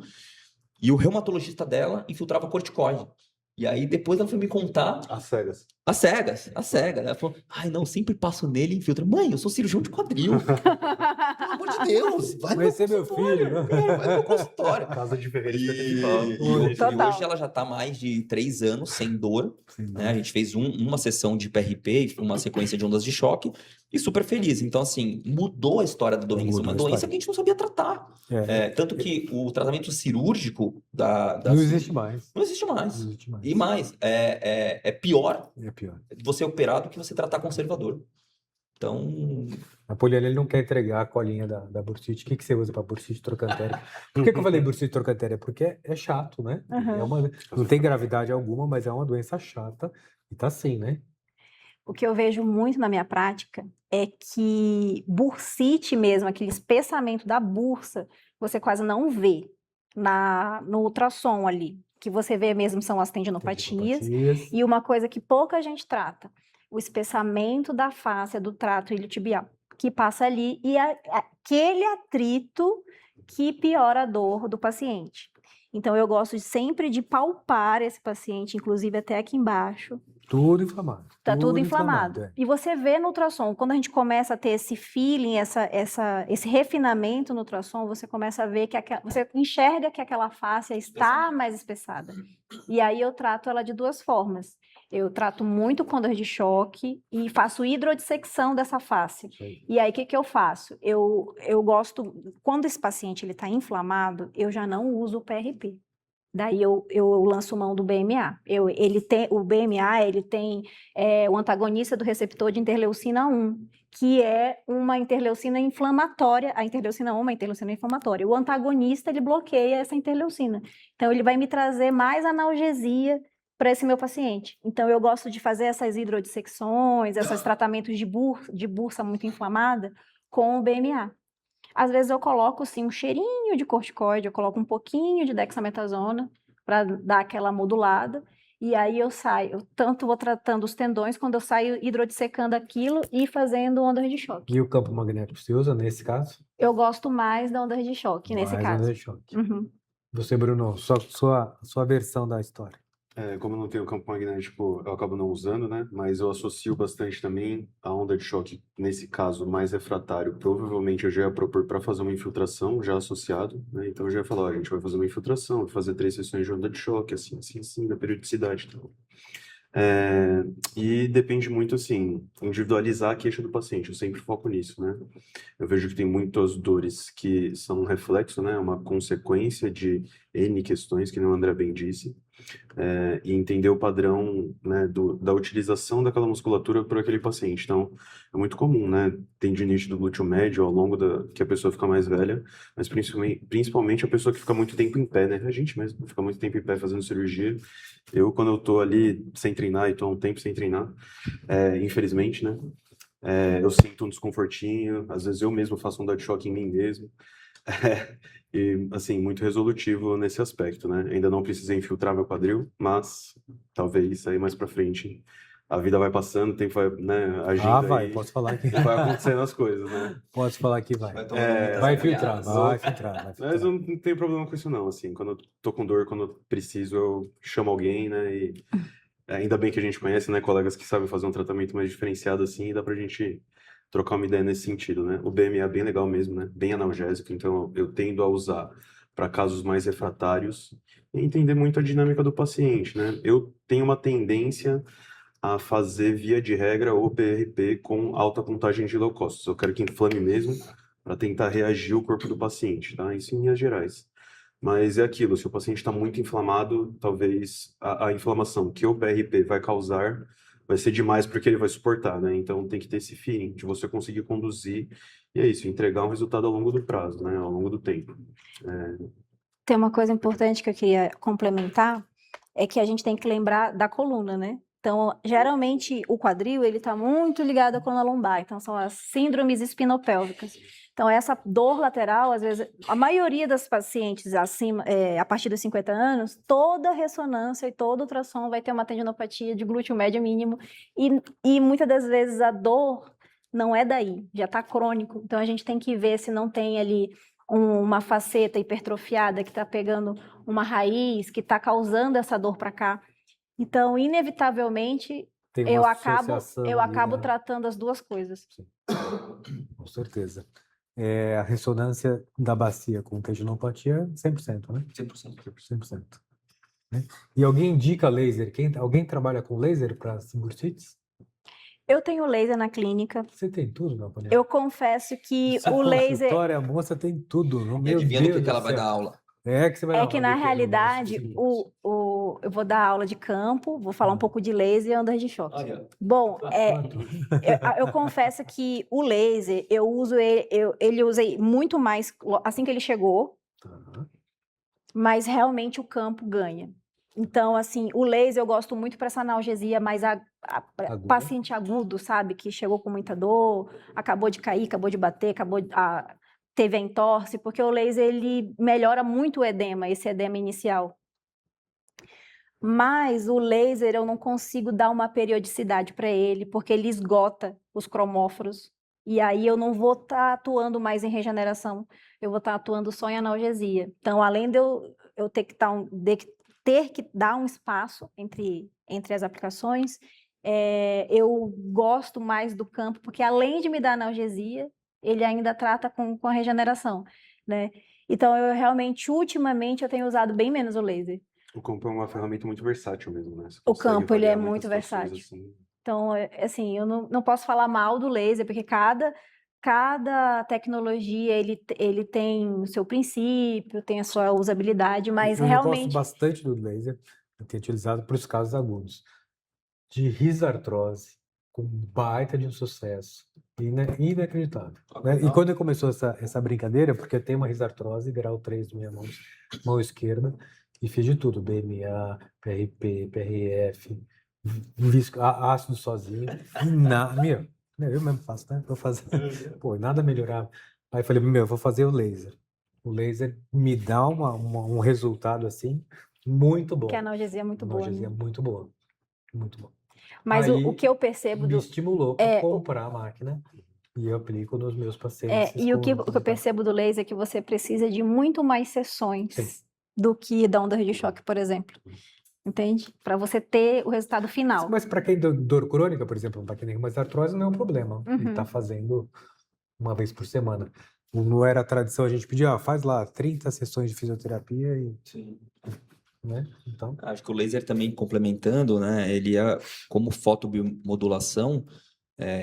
E o reumatologista dela infiltrava corticoide. E aí depois ela foi me contar... Às cegas. Às cegas. Ela falou, ai não, sempre passo nele e infiltra. Mãe, eu sou cirurgião de quadril. Pelo amor de Deus, vai Vai ser meu filho. vai pro consultório. Casa diferente E, que a gente fala. e Total. hoje ela já está mais de 3 anos sem dor, Sim, né? A gente fez uma sessão de PRP, uma sequência de ondas de choque e super feliz. Então, assim, mudou a história da doença. Mudou Uma a doença história. que a gente não sabia tratar. Tanto que o tratamento cirúrgico da Não existe mais. não existe mais. Não existe mais. E mais, é pior É pior. você operar do que você tratar conservador. Então, A Poliana, ele não quer entregar a colinha da bursite. O que você usa para bursite trocantérica? Por que eu falei bursite trocantérica? Porque é chato, né? Uhum. Não tem gravidade alguma, mas é uma doença chata. E tá assim, né? O que eu vejo muito na minha prática é que bursite mesmo, aquele espessamento da bursa, você quase não vê no ultrassom ali. O que você vê mesmo são as tendinopatias. Tendinopatias. E uma coisa que pouca gente trata, o espessamento da fáscia do trato iliotibial, que passa ali, e aquele atrito que piora a dor do paciente. Então, eu gosto sempre de palpar esse paciente, inclusive até aqui embaixo. Tudo inflamado. Tá tudo inflamado. é. E você vê no ultrassom, quando a gente começa a ter esse feeling, esse refinamento no ultrassom, você começa a ver que você enxerga que aquela face está mais espessada. E aí eu trato ela de 2 formas. Eu trato muito com dor de choque e faço hidrodissecção dessa face. E aí, o que eu faço? Eu gosto, quando esse paciente está inflamado, eu já não uso o PRP. Daí eu lanço mão do BMA. O BMA ele tem o antagonista do receptor de interleucina 1, que é uma interleucina inflamatória. A interleucina 1 é uma interleucina inflamatória. O antagonista ele bloqueia essa interleucina. Então ele vai me trazer mais analgesia para esse meu paciente. Então eu gosto de fazer essas hidrodissecções, esses tratamentos de bursa muito inflamada com o BMA. Às vezes eu coloco, sim, um cheirinho de corticoide, eu coloco um pouquinho de dexametasona para dar aquela modulada, e aí eu tanto vou tratando os tendões, quando eu saio hidrodissecando aquilo e fazendo ondas de choque. E o campo magnético você usa nesse caso? Eu gosto mais da onda de choque, nesse Mais caso. ondas de choque. Uhum. Você, Bruno, sua versão da história. Como eu não tenho campo magnético, eu acabo não usando, né? Mas eu associo bastante também a onda de choque, nesse caso, mais refratário. Provavelmente eu já ia propor para fazer uma infiltração já associado, né? Então eu já ia falar, ó, a gente vai fazer uma infiltração, vai fazer 3 sessões de onda de choque, assim, assim, assim, da periodicidade e tal. É, e depende muito, assim, individualizar a queixa do paciente, eu sempre foco nisso, né? Eu vejo que tem muitas dores que são um reflexo, né? Uma consequência de N questões, que nem o André bem disse, e entender o padrão, né, da utilização daquela musculatura por aquele paciente. Então, é muito comum, né? Tendinite do glúteo médio ao longo que a pessoa fica mais velha, mas principalmente a pessoa que fica muito tempo em pé, né? A gente mesmo fica muito tempo em pé fazendo cirurgia. Quando eu tô ali sem treinar e tô há um tempo sem treinar, infelizmente, né? Eu sinto um desconfortinho, às vezes eu mesmo faço um dead shock em mim mesmo. E, assim, muito resolutivo nesse aspecto, né? Ainda não precisei infiltrar meu quadril, mas talvez aí mais pra frente a vida vai passando, o tempo vai, né, agindo Vai, aí, posso falar que e vai acontecendo as coisas, né? posso falar que vai. Vai tomando muitas Vai caminhadas. filtrar, vai filtrar, vai Mas filtrar. eu não tenho problema com isso não, assim, quando eu tô com dor, quando eu preciso, eu chamo alguém, né, e ainda bem que a gente conhece, né, colegas que sabem fazer um tratamento mais diferenciado assim, e dá pra gente trocar uma ideia nesse sentido, né? O BMA é bem legal mesmo, né? Bem analgésico, então eu tendo a usar para casos mais refratários e entender muito a dinâmica do paciente, né? Eu tenho uma tendência a fazer, via de regra, o PRP com alta contagem de leucócitos. Eu quero que inflame mesmo para tentar reagir o corpo do paciente, tá? Isso em linhas gerais. Mas é aquilo, se o paciente está muito inflamado, talvez a inflamação que o PRP vai causar vai ser demais porque ele vai suportar, né? Então tem que ter esse feeling de você conseguir conduzir, e é isso, entregar um resultado ao longo do prazo, né? Ao longo do tempo. Tem uma coisa importante que eu queria complementar, é que a gente tem que lembrar da coluna, né? Então, geralmente, o quadril, ele está muito ligado à coluna lombar, então são as síndromes espinopélvicas. Então, essa dor lateral, às vezes, a maioria das pacientes acima, a partir dos 50 anos, toda ressonância e todo ultrassom vai ter uma tendinopatia de glúteo médio mínimo, e muitas das vezes a dor não é daí, já está crônico. Então, a gente tem que ver se não tem ali uma faceta hipertrofiada que está pegando uma raiz, que está causando essa dor para cá. Então, inevitavelmente, Tem eu uma acabo associação ali, né? tratando as duas coisas. Sim, com certeza. A ressonância da bacia com tendinopatia, 100%, né? 100%. 100%. Né? E alguém indica laser? Alguém trabalha com laser para bursites? Eu tenho laser na clínica. Você tem tudo, não, Paulinha? Eu confesso que Seu o laser... consultório, a moça tem tudo. E Meu adivinha do Deus que ela do vai dar céu. aula? Que você vai dar É que, aula na do quê? No realidade, nosso- eu vou dar aula de campo, vou falar um pouco de laser e ondas de choque. Olha, Bom, Quanto? eu confesso que o laser, eu uso ele usei muito mais assim que ele chegou, Aham. mas realmente o campo ganha. Então, assim, o laser eu gosto muito para essa analgesia mais Aguda. paciente agudo, sabe? Que chegou com muita dor, acabou de cair, acabou de bater, teve a entorse, porque o laser, ele melhora muito o edema, esse edema inicial. Mas o laser eu não consigo dar uma periodicidade para ele, porque ele esgota os cromóforos. E aí eu não vou estar atuando mais em regeneração, eu vou estar atuando só em analgesia. Então, além de eu ter que dar um espaço entre as aplicações, eu gosto mais do campo, porque além de me dar analgesia, ele ainda trata com a regeneração, né? Então, eu realmente, ultimamente, eu tenho usado bem menos o laser. O campo é uma ferramenta muito versátil mesmo, né? Você O consegue campo, ele é variar muito muitas situações, versátil. assim. Então, assim, eu não posso falar mal do laser, porque cada tecnologia, ele tem o seu princípio, tem a sua usabilidade, mas Eu gosto realmente... bastante do laser, eu tenho utilizado para os casos agudos. De risartrose, com baita de um sucesso. Inacreditável. Né? E quando começou essa brincadeira, porque eu tenho uma risartrose, grau 3 na minha mão esquerda, e fiz de tudo, BMA, PRP, PRF, ácido sozinho, eu mesmo faço, né? Vou fazer, nada melhorava. Aí eu falei, vou fazer o laser. O laser me dá um resultado assim, muito bom. Porque a analgesia é muito boa, Analgesia né? muito boa, muito boa. Mas Aí, o que eu percebo me estimulou para é, comprar a máquina e eu aplico nos meus pacientes. e o que eu percebo do laser é que você precisa de muito mais sessões do que da onda de choque, por exemplo. entende? Para você ter o resultado final. Mas para quem tem dor crônica, por exemplo, para quem tem reumatismo artrose, não é um problema. Ele Uhum. está fazendo uma vez por semana. Não era a tradição a gente pedir, faz lá 30 sessões de fisioterapia e, Sim. né? Então, Acho que o laser também complementando, né? Ele como fotobiomodulação,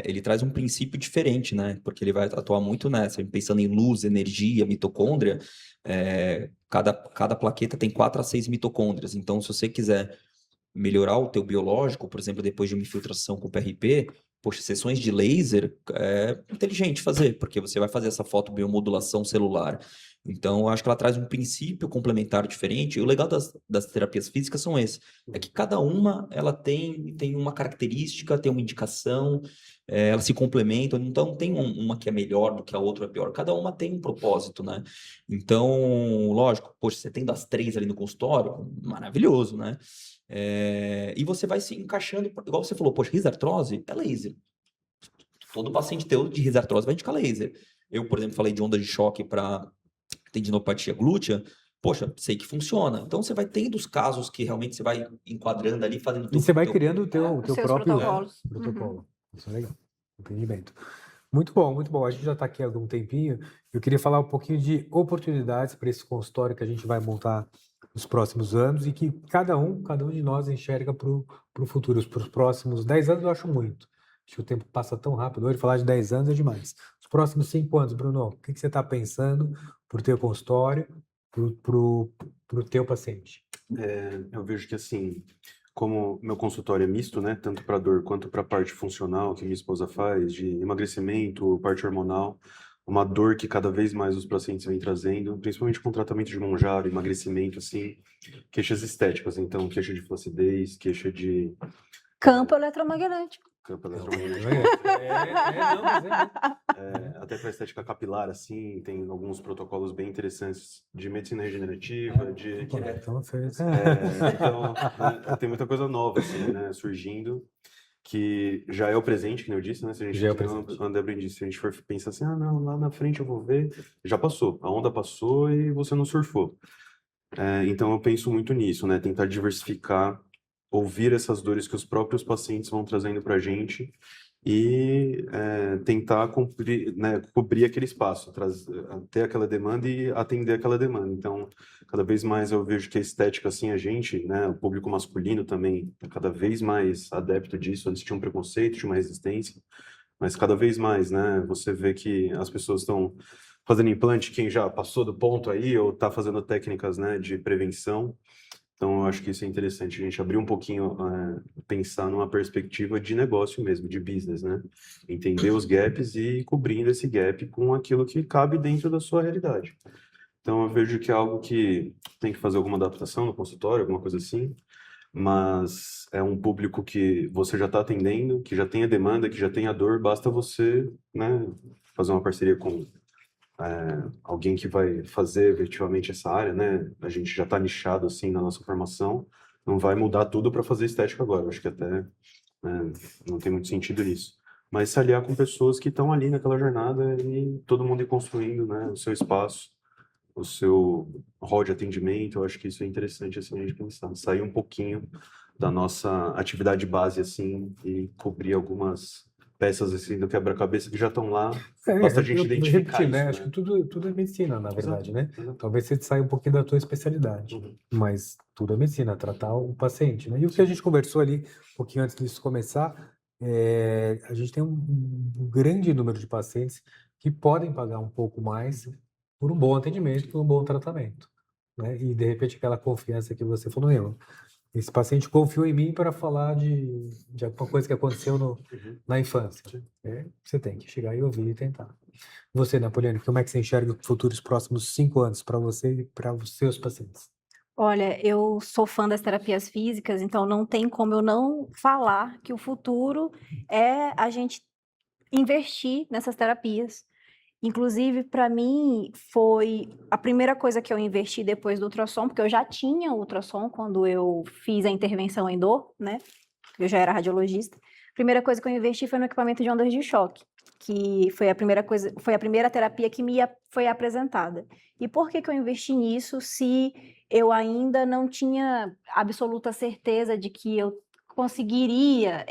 ele traz um princípio diferente, né? Porque ele vai atuar muito nessa, pensando em luz, energia, mitocôndria. Cada plaqueta tem 4 a 6 mitocôndrias. Então, se você quiser melhorar o teu biológico, por exemplo, depois de uma infiltração com PRP, poxa, sessões de laser é inteligente fazer, porque você vai fazer essa fotobiomodulação celular. Então, eu acho que ela traz um princípio complementar diferente. E o legal das terapias físicas são esses. É que cada uma, ela tem uma característica, tem uma indicação, elas se complementam. Então, não tem uma que é melhor do que a outra é pior. Cada uma tem um propósito, né? Então, lógico, poxa, você tendo as 3 ali no consultório, maravilhoso, né? E você vai se encaixando, igual você falou, poxa, risartrose é laser. Todo paciente teu de risartrose vai indicar laser. Eu, por exemplo, falei de onda de choque para tendinopatia glútea, poxa, sei que funciona. Então você vai tendo os casos que realmente você vai enquadrando ali, fazendo e você vai teu- criando o Os teu seus próprio protocolos. protocolo. Isso é legal. Entendimento. Muito bom, muito bom. A gente já está aqui há algum tempinho. Eu queria falar um pouquinho de oportunidades para esse consultório que a gente vai montar nos próximos anos e que cada um de nós enxerga para o futuro. Para os próximos 10 anos eu acho muito. Acho que o tempo passa tão rápido. Hoje falar de 10 anos é demais. Os próximos 5 anos, Bruno, o que você está pensando para o teu consultório, para o teu paciente? Eu vejo que assim, como meu consultório é misto, né, tanto para dor quanto para a parte funcional que minha esposa faz, de emagrecimento, parte hormonal, uma dor que cada vez mais os pacientes vêm trazendo, principalmente com tratamento de Monjaro, emagrecimento, assim, queixas estéticas, então queixa de flacidez, queixa de Campo eletromagnético. campo Não, eletromagnético. não, mas Até para estética capilar, assim, tem alguns protocolos bem interessantes de medicina regenerativa, de... Então, fez. Então, né, tem muita coisa nova, assim, né, surgindo, que já é o presente, que nem eu disse, né? Se a gente, Já é o que nem presente. a Débora disse, se a gente for pensar assim, não, lá na frente eu vou ver, já passou, a onda passou e você não surfou. Então eu penso muito nisso, né? Tentar diversificar, ouvir essas dores que os próprios pacientes vão trazendo para a gente e tentar cumprir, né, cobrir aquele espaço, ter aquela demanda e atender aquela demanda. Então, cada vez mais eu vejo que a estética, assim, a gente, né, o público masculino também é cada vez mais adepto disso. Antes tinha um preconceito, tinha uma resistência, mas cada vez mais, né, você vê que as pessoas estão fazendo implante, quem já passou do ponto aí, ou está fazendo técnicas, né, de prevenção. Então, eu acho que isso é interessante, a gente abrir um pouquinho, pensar numa perspectiva de negócio mesmo, de business, né? Entender os gaps e ir cobrindo esse gap com aquilo que cabe dentro da sua realidade. Então, eu vejo que é algo que tem que fazer alguma adaptação no consultório, alguma coisa assim, mas é um público que você já está atendendo, que já tem a demanda, que já tem a dor, basta você, né, fazer uma parceria com alguém que vai fazer efetivamente essa área, né? A gente já está nichado assim na nossa formação, não vai mudar tudo para fazer estética agora. Eu acho que até, né, não tem muito sentido nisso. Mas se aliar com pessoas que estão ali naquela jornada e todo mundo ir construindo, né, o seu espaço, o seu rol de atendimento. Eu acho que isso é interessante assim a gente pensar, sair um pouquinho da nossa atividade base assim e cobrir algumas peças assim do quebra-cabeça que já estão lá. Basta a gente Eu identificar repetir, né? isso, Acho né? que tudo é medicina, na verdade, né? Exato. Talvez você saia um pouquinho da tua especialidade, Uhum. mas tudo é medicina, tratar o paciente, né? E o que a gente conversou ali, um pouquinho antes disso começar, a gente tem um grande número de pacientes que podem pagar um pouco mais por um bom atendimento, por um bom tratamento, né? E, de repente, aquela confiança que você falou, meu, esse paciente confiou em mim para falar de alguma coisa que aconteceu na infância. Sim. Você tem que chegar e ouvir e tentar. Você, Napoleone, como é que você enxerga os futuros próximos 5 anos para você e para os seus pacientes? Olha, eu sou fã das terapias físicas, então não tem como eu não falar que o futuro é a gente investir nessas terapias. Inclusive, para mim, foi a primeira coisa que eu investi depois do ultrassom, porque eu já tinha ultrassom quando eu fiz a intervenção em dor, né? Eu já era radiologista. A primeira coisa que eu investi foi no equipamento de ondas de choque. que foi a primeira coisa, foi a primeira terapia que foi apresentada. E por que que eu investi nisso se eu ainda não tinha absoluta certeza de que eu conseguiria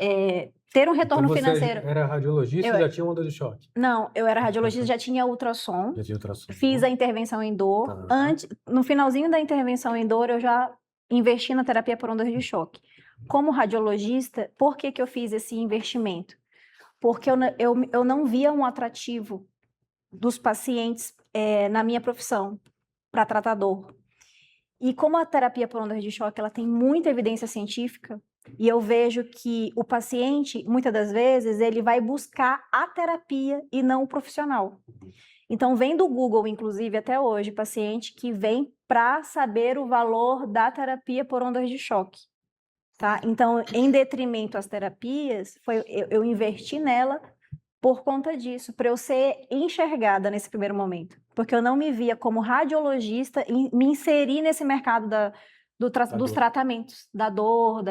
ter um Então retorno você financeiro? era radiologista Eu- e já tinha onda de choque? Não, eu era radiologista, já tinha ultrassom, Já tinha ultrassom? fiz a intervenção em dor. Tá. No finalzinho da intervenção em dor, eu já investi na terapia por ondas de choque. Como radiologista, por que que eu fiz esse investimento? Porque eu não via um atrativo dos pacientes na minha profissão para tratar dor. E como a terapia por ondas de choque ela tem muita evidência científica, e eu vejo que o paciente, muitas das vezes, ele vai buscar a terapia e não o profissional. Então, vem do Google, inclusive, até hoje, paciente que vem para saber o valor da terapia por ondas de choque. Tá? Então, em detrimento às terapias, eu investi nela por conta disso, para eu ser enxergada nesse primeiro momento. Porque eu não me via como radiologista e me inserir nesse mercado dos tratamentos, da dor,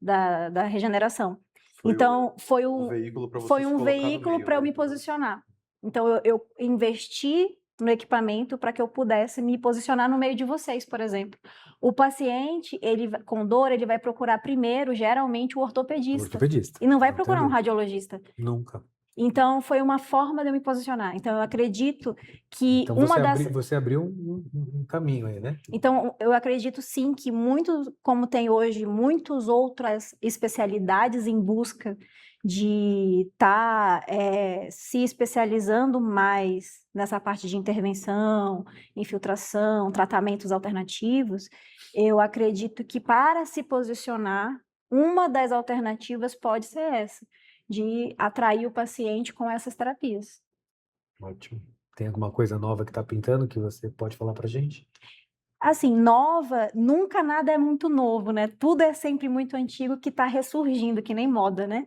da regeneração. Foi Então, foi um veículo para você foi se um colocar no veículo meio, para eu né? me posicionar. Então, eu investi no equipamento para que eu pudesse me posicionar no meio de vocês, por exemplo. O paciente, com dor, ele vai procurar primeiro, geralmente, o ortopedista. Ortopedista. E não vai Não tem procurar um dúvida. radiologista. Nunca. Então, foi uma forma de eu me posicionar. Então, eu acredito que Então uma das... você abriu um caminho aí, né? Então, eu acredito sim que muitos, como tem hoje, muitas outras especialidades em busca de estar se especializando mais nessa parte de intervenção, infiltração, tratamentos alternativos, eu acredito que para se posicionar, uma das alternativas pode ser essa, de atrair o paciente com essas terapias. Ótimo. Tem alguma coisa nova que está pintando que você pode falar pra gente? Assim, nova, nunca nada é muito novo, né? Tudo é sempre muito antigo que está ressurgindo, que nem moda, né?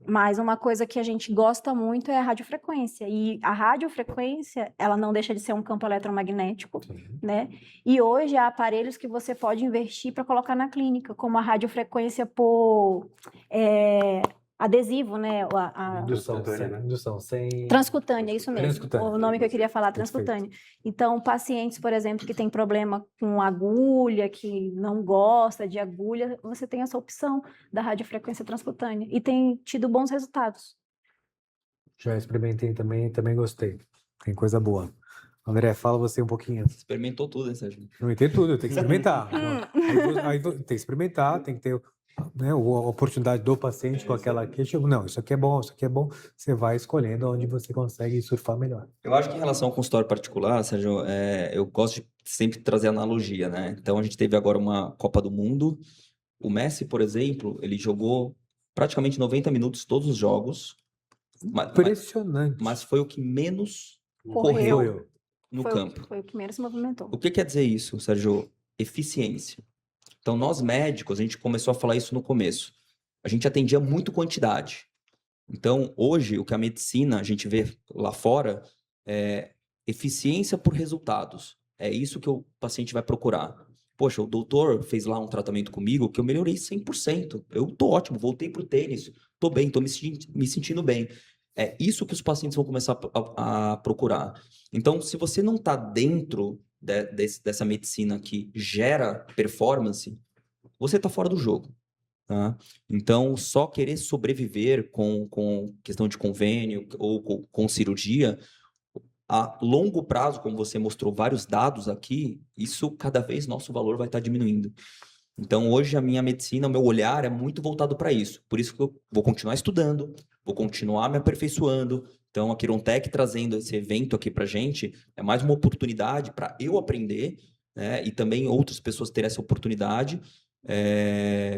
Mas uma coisa que a gente gosta muito é a radiofrequência. E a radiofrequência, ela não deixa de ser um campo eletromagnético, Sim. né? E hoje há aparelhos que você pode investir para colocar na clínica, como a radiofrequência por adesivo, né? Indução, Transcutânea, né? indução sem... Transcutânea, isso mesmo. Transcutânea. O nome que eu queria falar, Perfeito. transcutânea. Então, pacientes, por exemplo, que têm problema com agulha, que não gosta de agulha, você tem essa opção da radiofrequência transcutânea. E tem tido bons resultados. Já experimentei também gostei. Tem coisa boa. André, fala você um pouquinho. Experimentou tudo, hein, Sérgio? Não entendo tudo, tem que experimentar. Tem que experimentar, tem que ter, né, a oportunidade do paciente com aquela queixa. Não, isso aqui é bom, isso aqui é bom. Você vai escolhendo onde você consegue surfar melhor. Eu acho que em relação ao consultório particular, Sérgio, eu gosto de sempre trazer analogia, né? Então, a gente teve agora uma Copa do Mundo. O Messi, por exemplo, ele jogou praticamente 90 minutos todos os jogos, Impressionante. mas foi o que menos Correu. correu no campo. Foi o que menos se movimentou. O que quer dizer isso, Sérgio? Eficiência. Então, nós médicos, a gente começou a falar isso no começo. A gente atendia muito quantidade. Então, hoje, o que a medicina, a gente vê lá fora, é eficiência por resultados. É isso que o paciente vai procurar. Poxa, o doutor fez lá um tratamento comigo que eu melhorei 100%. Eu tô ótimo, voltei pro tênis, tô bem, tô me sentindo bem. É isso que os pacientes vão começar a procurar. Então, se você não está dentro dessa medicina que gera performance, você está fora do jogo. Tá? Então, só querer sobreviver com questão de convênio ou com cirurgia, a longo prazo, como você mostrou vários dados aqui, isso cada vez nosso valor vai estar diminuindo. Então, hoje a minha medicina, o meu olhar é muito voltado para isso. Por isso que eu vou continuar estudando, vou continuar me aperfeiçoando. Então, a Quirontech trazendo esse evento aqui para gente é mais uma oportunidade para eu aprender, né? E também outras pessoas terem essa oportunidade,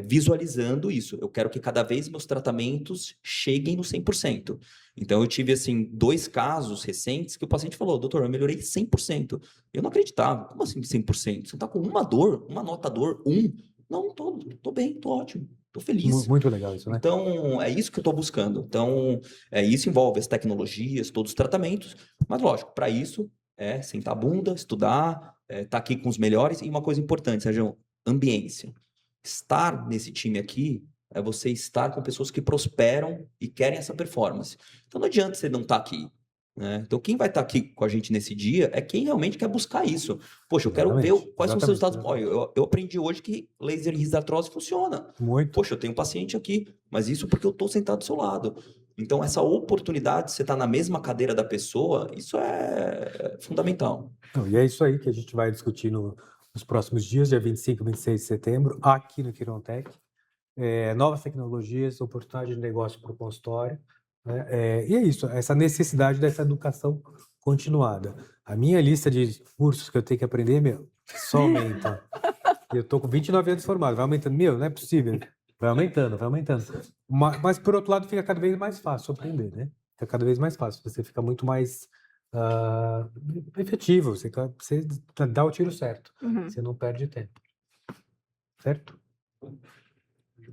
visualizando isso. Eu quero que cada vez meus tratamentos cheguem no 100%. Então, eu tive, assim, 2 casos recentes que o paciente falou, doutor, eu melhorei 100%. Eu não acreditava. Como assim 100%? Você está com uma dor, uma nota dor, 1? Não, tô bem, tô ótimo, tô feliz. Muito legal isso, né? Então, é isso que eu estou buscando. Então, isso envolve as tecnologias, todos os tratamentos, mas lógico, para isso, sentar a bunda, estudar, tá aqui com os melhores. E uma coisa importante, Sérgio, ambiência. Estar nesse time aqui é você estar com pessoas que prosperam e querem essa performance. Então não adianta você não estar aqui, né? Então quem vai estar aqui com a gente nesse dia é quem realmente quer buscar isso. Poxa, eu quero ver Exatamente, quais são os resultados. exatamente. Olha, eu aprendi hoje que laser risartrose funciona. Muito. Poxa, eu tenho um paciente aqui, mas isso porque eu estou sentado do seu lado. Então, essa oportunidade de você estar na mesma cadeira da pessoa, isso é fundamental. Não, e é isso aí que a gente vai discutir nos próximos dias, dia 25 e 26 de setembro, aqui no Quirontech. Novas tecnologias, oportunidade de negócio para o consultório, né? E é isso, essa necessidade dessa educação continuada. A minha lista de cursos que eu tenho que aprender, só aumenta. Eu tô com 29 anos formado, vai aumentando. Não é possível. Vai aumentando, vai aumentando. Mas, por outro lado, fica cada vez mais fácil aprender, né? Fica cada vez mais fácil. Você fica muito mais efetivo. Você dá o tiro certo. Você não perde tempo. Certo?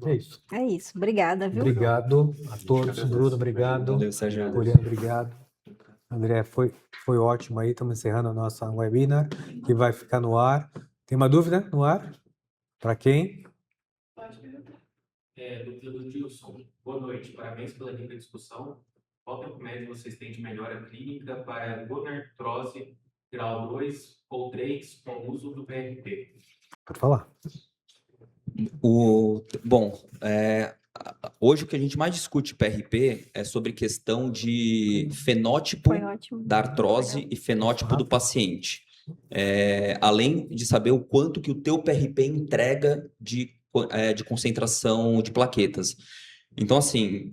É isso. É isso. Obrigada, viu? Obrigado a todos. Bruno, obrigado. Valeu, Sérgio. Poliana, obrigado. André, foi ótimo aí. Estamos encerrando a nossa webinar, que vai ficar no ar. Tem uma dúvida no ar? Para quem? Dúvida do Dilson. Boa noite, parabéns pela rica discussão. Qual tempo médio vocês têm de melhora clínica para gonartrose grau 2 ou 3 com o uso do PRP? Pode falar. Hoje o que a gente mais discute PRP é sobre questão de fenótipo Foi ótimo. da artrose e fenótipo do paciente. Além de saber o quanto que o teu PRP entrega de concentração de plaquetas. Então, assim,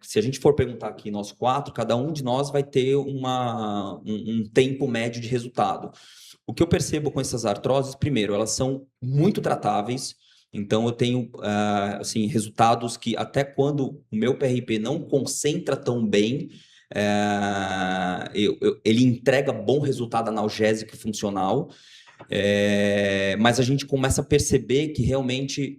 se a gente for perguntar aqui nós 4, cada um de nós vai ter um tempo médio de resultado. O que eu percebo com essas artroses, primeiro, elas são muito tratáveis. Então, eu tenho assim, resultados que até quando o meu PRP não concentra tão bem, ele entrega bom resultado analgésico e funcional. Mas a gente começa a perceber que realmente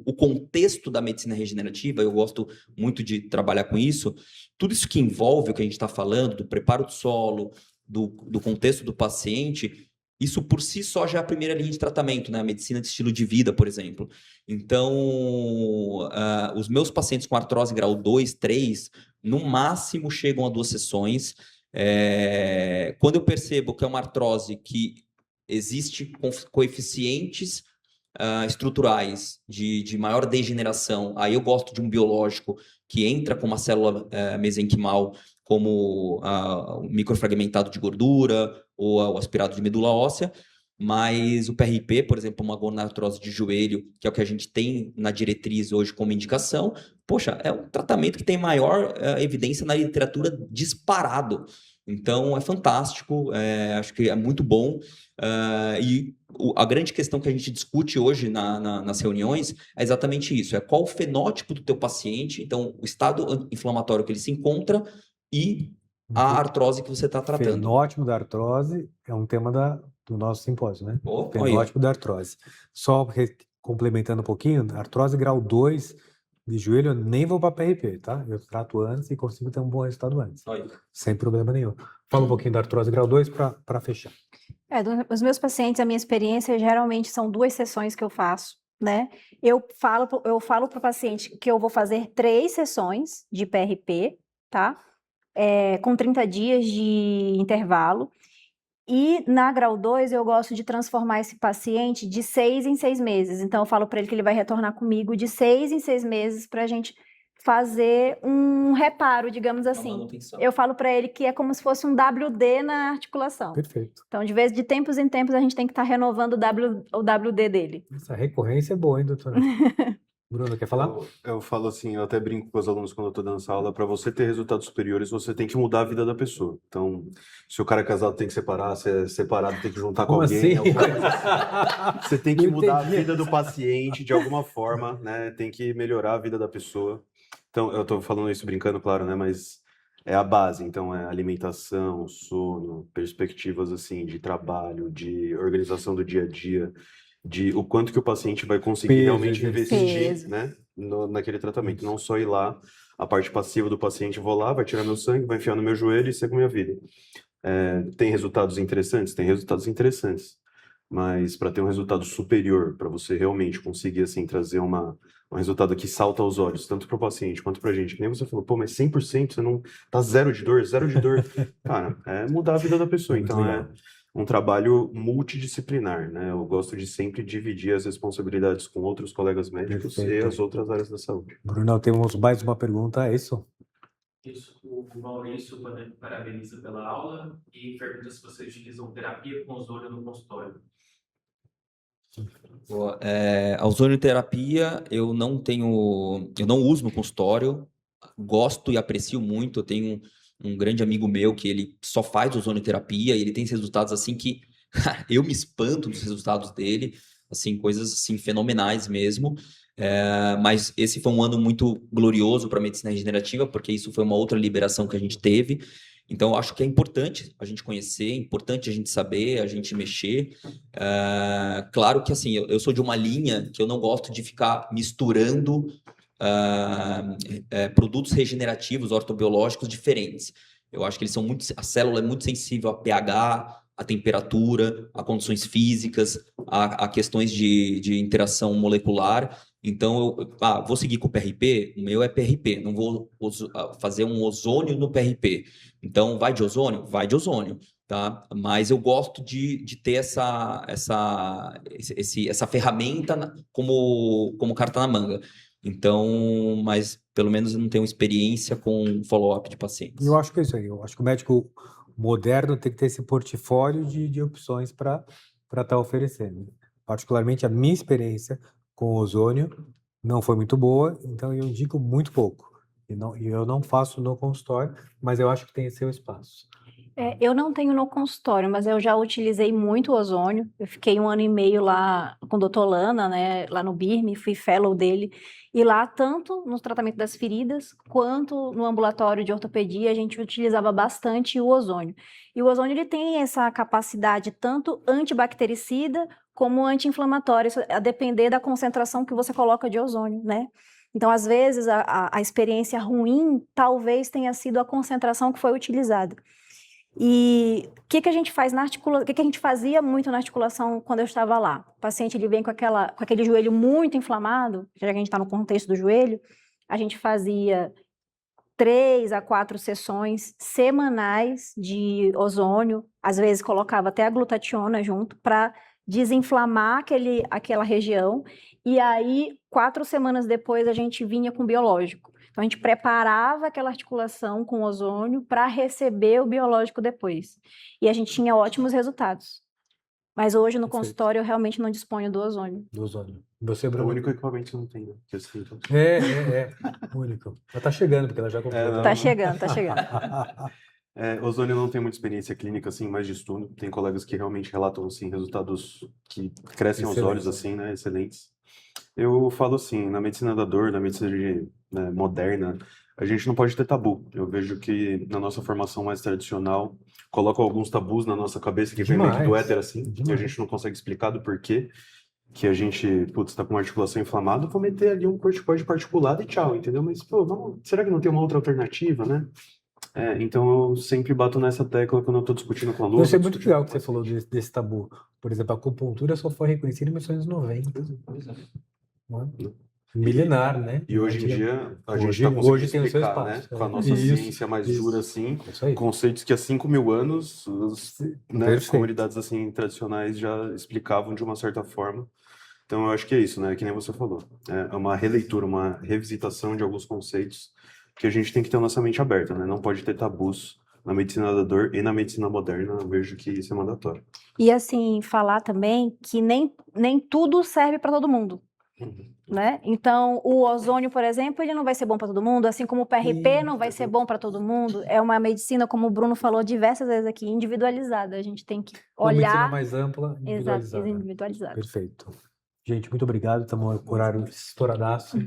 o contexto da medicina regenerativa, eu gosto muito de trabalhar com isso, tudo isso que envolve o que a gente está falando, do preparo do solo, do contexto do paciente, isso por si só já é a primeira linha de tratamento, né? A medicina de estilo de vida, por exemplo. Então, os meus pacientes com artrose grau 2, 3, no máximo chegam a 2 sessões. Quando eu percebo que é uma artrose que existe coeficientes estruturais de maior degeneração, aí eu gosto de um biológico que entra com uma célula mesenquimal, como o microfragmentado de gordura ou o aspirado de medula óssea, mas o PRP, por exemplo, uma gonartrose de joelho, que é o que a gente tem na diretriz hoje como indicação, poxa, é um tratamento que tem maior evidência na literatura disparado. Então, é fantástico, acho que é muito bom. E a grande questão que a gente discute hoje nas reuniões é exatamente isso, qual o fenótipo do teu paciente, então o estado inflamatório que ele se encontra e a artrose que você está tratando. Fenótipo da artrose é um tema do nosso simpósio, né? Fenótipo da artrose. Só complementando um pouquinho, artrose grau 2 de joelho, eu nem vou para PRP, tá? Eu trato antes e consigo ter um bom resultado antes. Sem problema nenhum. Fala um pouquinho da artrose grau 2 para fechar. Os meus pacientes, a minha experiência, geralmente são 2 sessões que eu faço, né? Eu falo para o paciente que eu vou fazer 3 sessões de PRP, tá? Com 30 dias de intervalo. E na grau 2, eu gosto de transformar esse paciente de 6 em 6 meses. Então, eu falo para ele que ele vai retornar comigo de 6 em 6 meses para a gente fazer um reparo, digamos assim. Eu falo para ele que é como se fosse um WD na articulação. Perfeito. Então, de tempos em tempos, a gente tem que estar renovando o WD dele. Essa recorrência é boa, hein, doutora? Bruno, quer falar? Eu falo assim, eu até brinco com os alunos quando eu tô dando essa aula, para você ter resultados superiores, você tem que mudar a vida da pessoa. Então, se o cara é casado tem que separar, se é separado tem que juntar com Como alguém. assim? Você tem que Não mudar a entendi. vida do paciente de alguma forma, né? Tem que melhorar a vida da pessoa. Então, eu tô falando isso brincando, claro, né? Mas é a base. Então, é alimentação, sono, perspectivas assim de trabalho, de organização do dia a dia, de o quanto que o paciente vai conseguir Peso, realmente exercício. investir, né, naquele tratamento. Não só ir lá, a parte passiva do paciente, vou lá, vai tirar meu sangue, vai enfiar no meu joelho e segue minha vida. Tem resultados interessantes? Tem resultados interessantes. mas para ter um resultado superior, para você realmente conseguir, assim, trazer um resultado que salta aos olhos, tanto para o paciente quanto para a gente, que nem você falou, pô, mas 100%, você não tá zero de dor. Cara, é mudar a vida da pessoa, Muito então legal. é um trabalho multidisciplinar, né? Eu gosto de sempre dividir as responsabilidades com outros colegas médicos e Perfeito. as outras áreas da saúde. Bruno, temos mais uma pergunta, é isso? Isso, o Maurício parabeniza pela aula e pergunta se vocês utilizam terapia com ozônio no consultório. A ozonioterapia eu não uso no consultório, gosto e aprecio muito. Eu tenho um grande amigo meu que ele só faz ozonioterapia e ele tem resultados assim que eu me espanto dos resultados dele, assim, coisas assim fenomenais mesmo. Mas esse foi um ano muito glorioso para a medicina regenerativa, porque isso foi uma outra liberação que a gente teve. Então, eu acho que é importante a gente conhecer, é importante a gente saber, a gente mexer. Claro que assim, eu sou de uma linha que eu não gosto de ficar misturando produtos regenerativos, ortobiológicos diferentes. Eu acho que eles são a célula é muito sensível a pH, a temperatura, a condições físicas, a questões de interação molecular. Então, vou seguir com o PRP, o meu é PRP, não vou fazer um ozônio no PRP. Então, vai de ozônio? Vai de ozônio, tá? Mas eu gosto de ter essa ferramenta como carta na manga. Então, mas pelo menos eu não tenho experiência com follow-up de pacientes. Eu acho que é isso aí. Eu acho que o médico moderno tem que ter esse portfólio de opções para estar oferecendo. Particularmente, a minha experiência com o ozônio não foi muito boa, então eu indico muito pouco. E eu não faço no consultório, mas eu acho que tem seu espaço. Eu não tenho no consultório, mas eu já utilizei muito ozônio. Eu fiquei 1 ano e meio lá com o Dr. Lana, né, lá no BIRM, fui fellow dele. E lá, tanto no tratamento das feridas, quanto no ambulatório de ortopedia, a gente utilizava bastante o ozônio. E o ozônio, ele tem essa capacidade tanto antibactericida como anti-inflamatória, isso a depender da concentração que você coloca de ozônio, né? Então, às vezes, a experiência ruim talvez tenha sido a concentração que foi utilizada. E o que a gente faz o que a gente fazia muito na articulação quando eu estava lá? O paciente ele vem com aquele joelho muito inflamado, já que a gente está no contexto do joelho, a gente fazia 3 a 4 sessões semanais de ozônio, às vezes colocava até a glutationa junto para desinflamar aquela região, e aí 4 semanas depois a gente vinha com biológico. Então a gente preparava aquela articulação com ozônio para receber o biológico depois. E a gente tinha ótimos resultados. Mas hoje no Perfeito. consultório eu realmente não disponho do ozônio. Do ozônio. Você, É o Bruno? único equipamento que não tem, né? Que eu sinto. Único. Ela tá chegando, porque ela já comprou. não. Tá chegando, tá chegando. Ozônio não tem muita experiência clínica, assim, mais de estudo. Tem colegas que realmente relatam, assim, resultados que crescem aos olhos, assim, né? Excelentes. Eu falo assim, na medicina da dor, na medicina moderna, a gente não pode ter tabu. Eu vejo que na nossa formação mais tradicional, colocam alguns tabus na nossa cabeça que vem meio que do Demais. éter, assim, e a Demais. gente não consegue explicar do porquê que a gente, putz, tá com uma articulação inflamada, vou meter ali um corticoide particulado e tchau, entendeu? Mas, pô, será que não tem uma outra alternativa, né? Então eu sempre bato nessa tecla quando eu tô discutindo com alunos. Eu achei muito legal que você falou desse tabu. Por exemplo, a acupuntura só foi reconhecida em 1990. Não é? Milenar, né? E hoje em dia a gente Hoje- está conseguindo hoje tem o seu explicar, né, espaço, com a é. nossa Isso, ciência mais isso. dura assim, Isso aí. conceitos que há 5.000 anos as Perfeito. comunidades assim tradicionais já explicavam de uma certa forma. Então eu acho que é isso, né? Que nem você falou. É uma releitura, uma revisitação de alguns conceitos que a gente tem que ter a nossa mente aberta, né? Não pode ter tabus na medicina da dor e na medicina moderna. Eu vejo que isso é mandatório. E assim, falar também que nem tudo serve para todo mundo, né? Então, o ozônio, por exemplo, ele não vai ser bom para todo mundo, assim como o PRP não vai ser bom para todo mundo. É uma medicina, como o Bruno falou diversas vezes aqui, individualizada. A gente tem que Uma medicina olhar. mais ampla, Exato, individualizada. individualizada. Perfeito. Gente, muito obrigado. Estamos com horário estouradaço.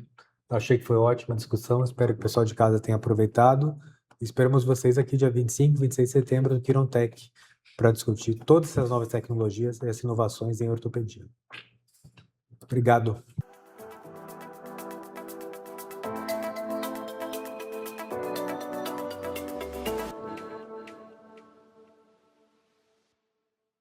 Achei que foi ótima a discussão. Espero que o pessoal de casa tenha aproveitado. Esperamos vocês aqui dia 25 e 26 de setembro no Quirontech para discutir todas essas novas tecnologias e as inovações em ortopedia. Obrigado.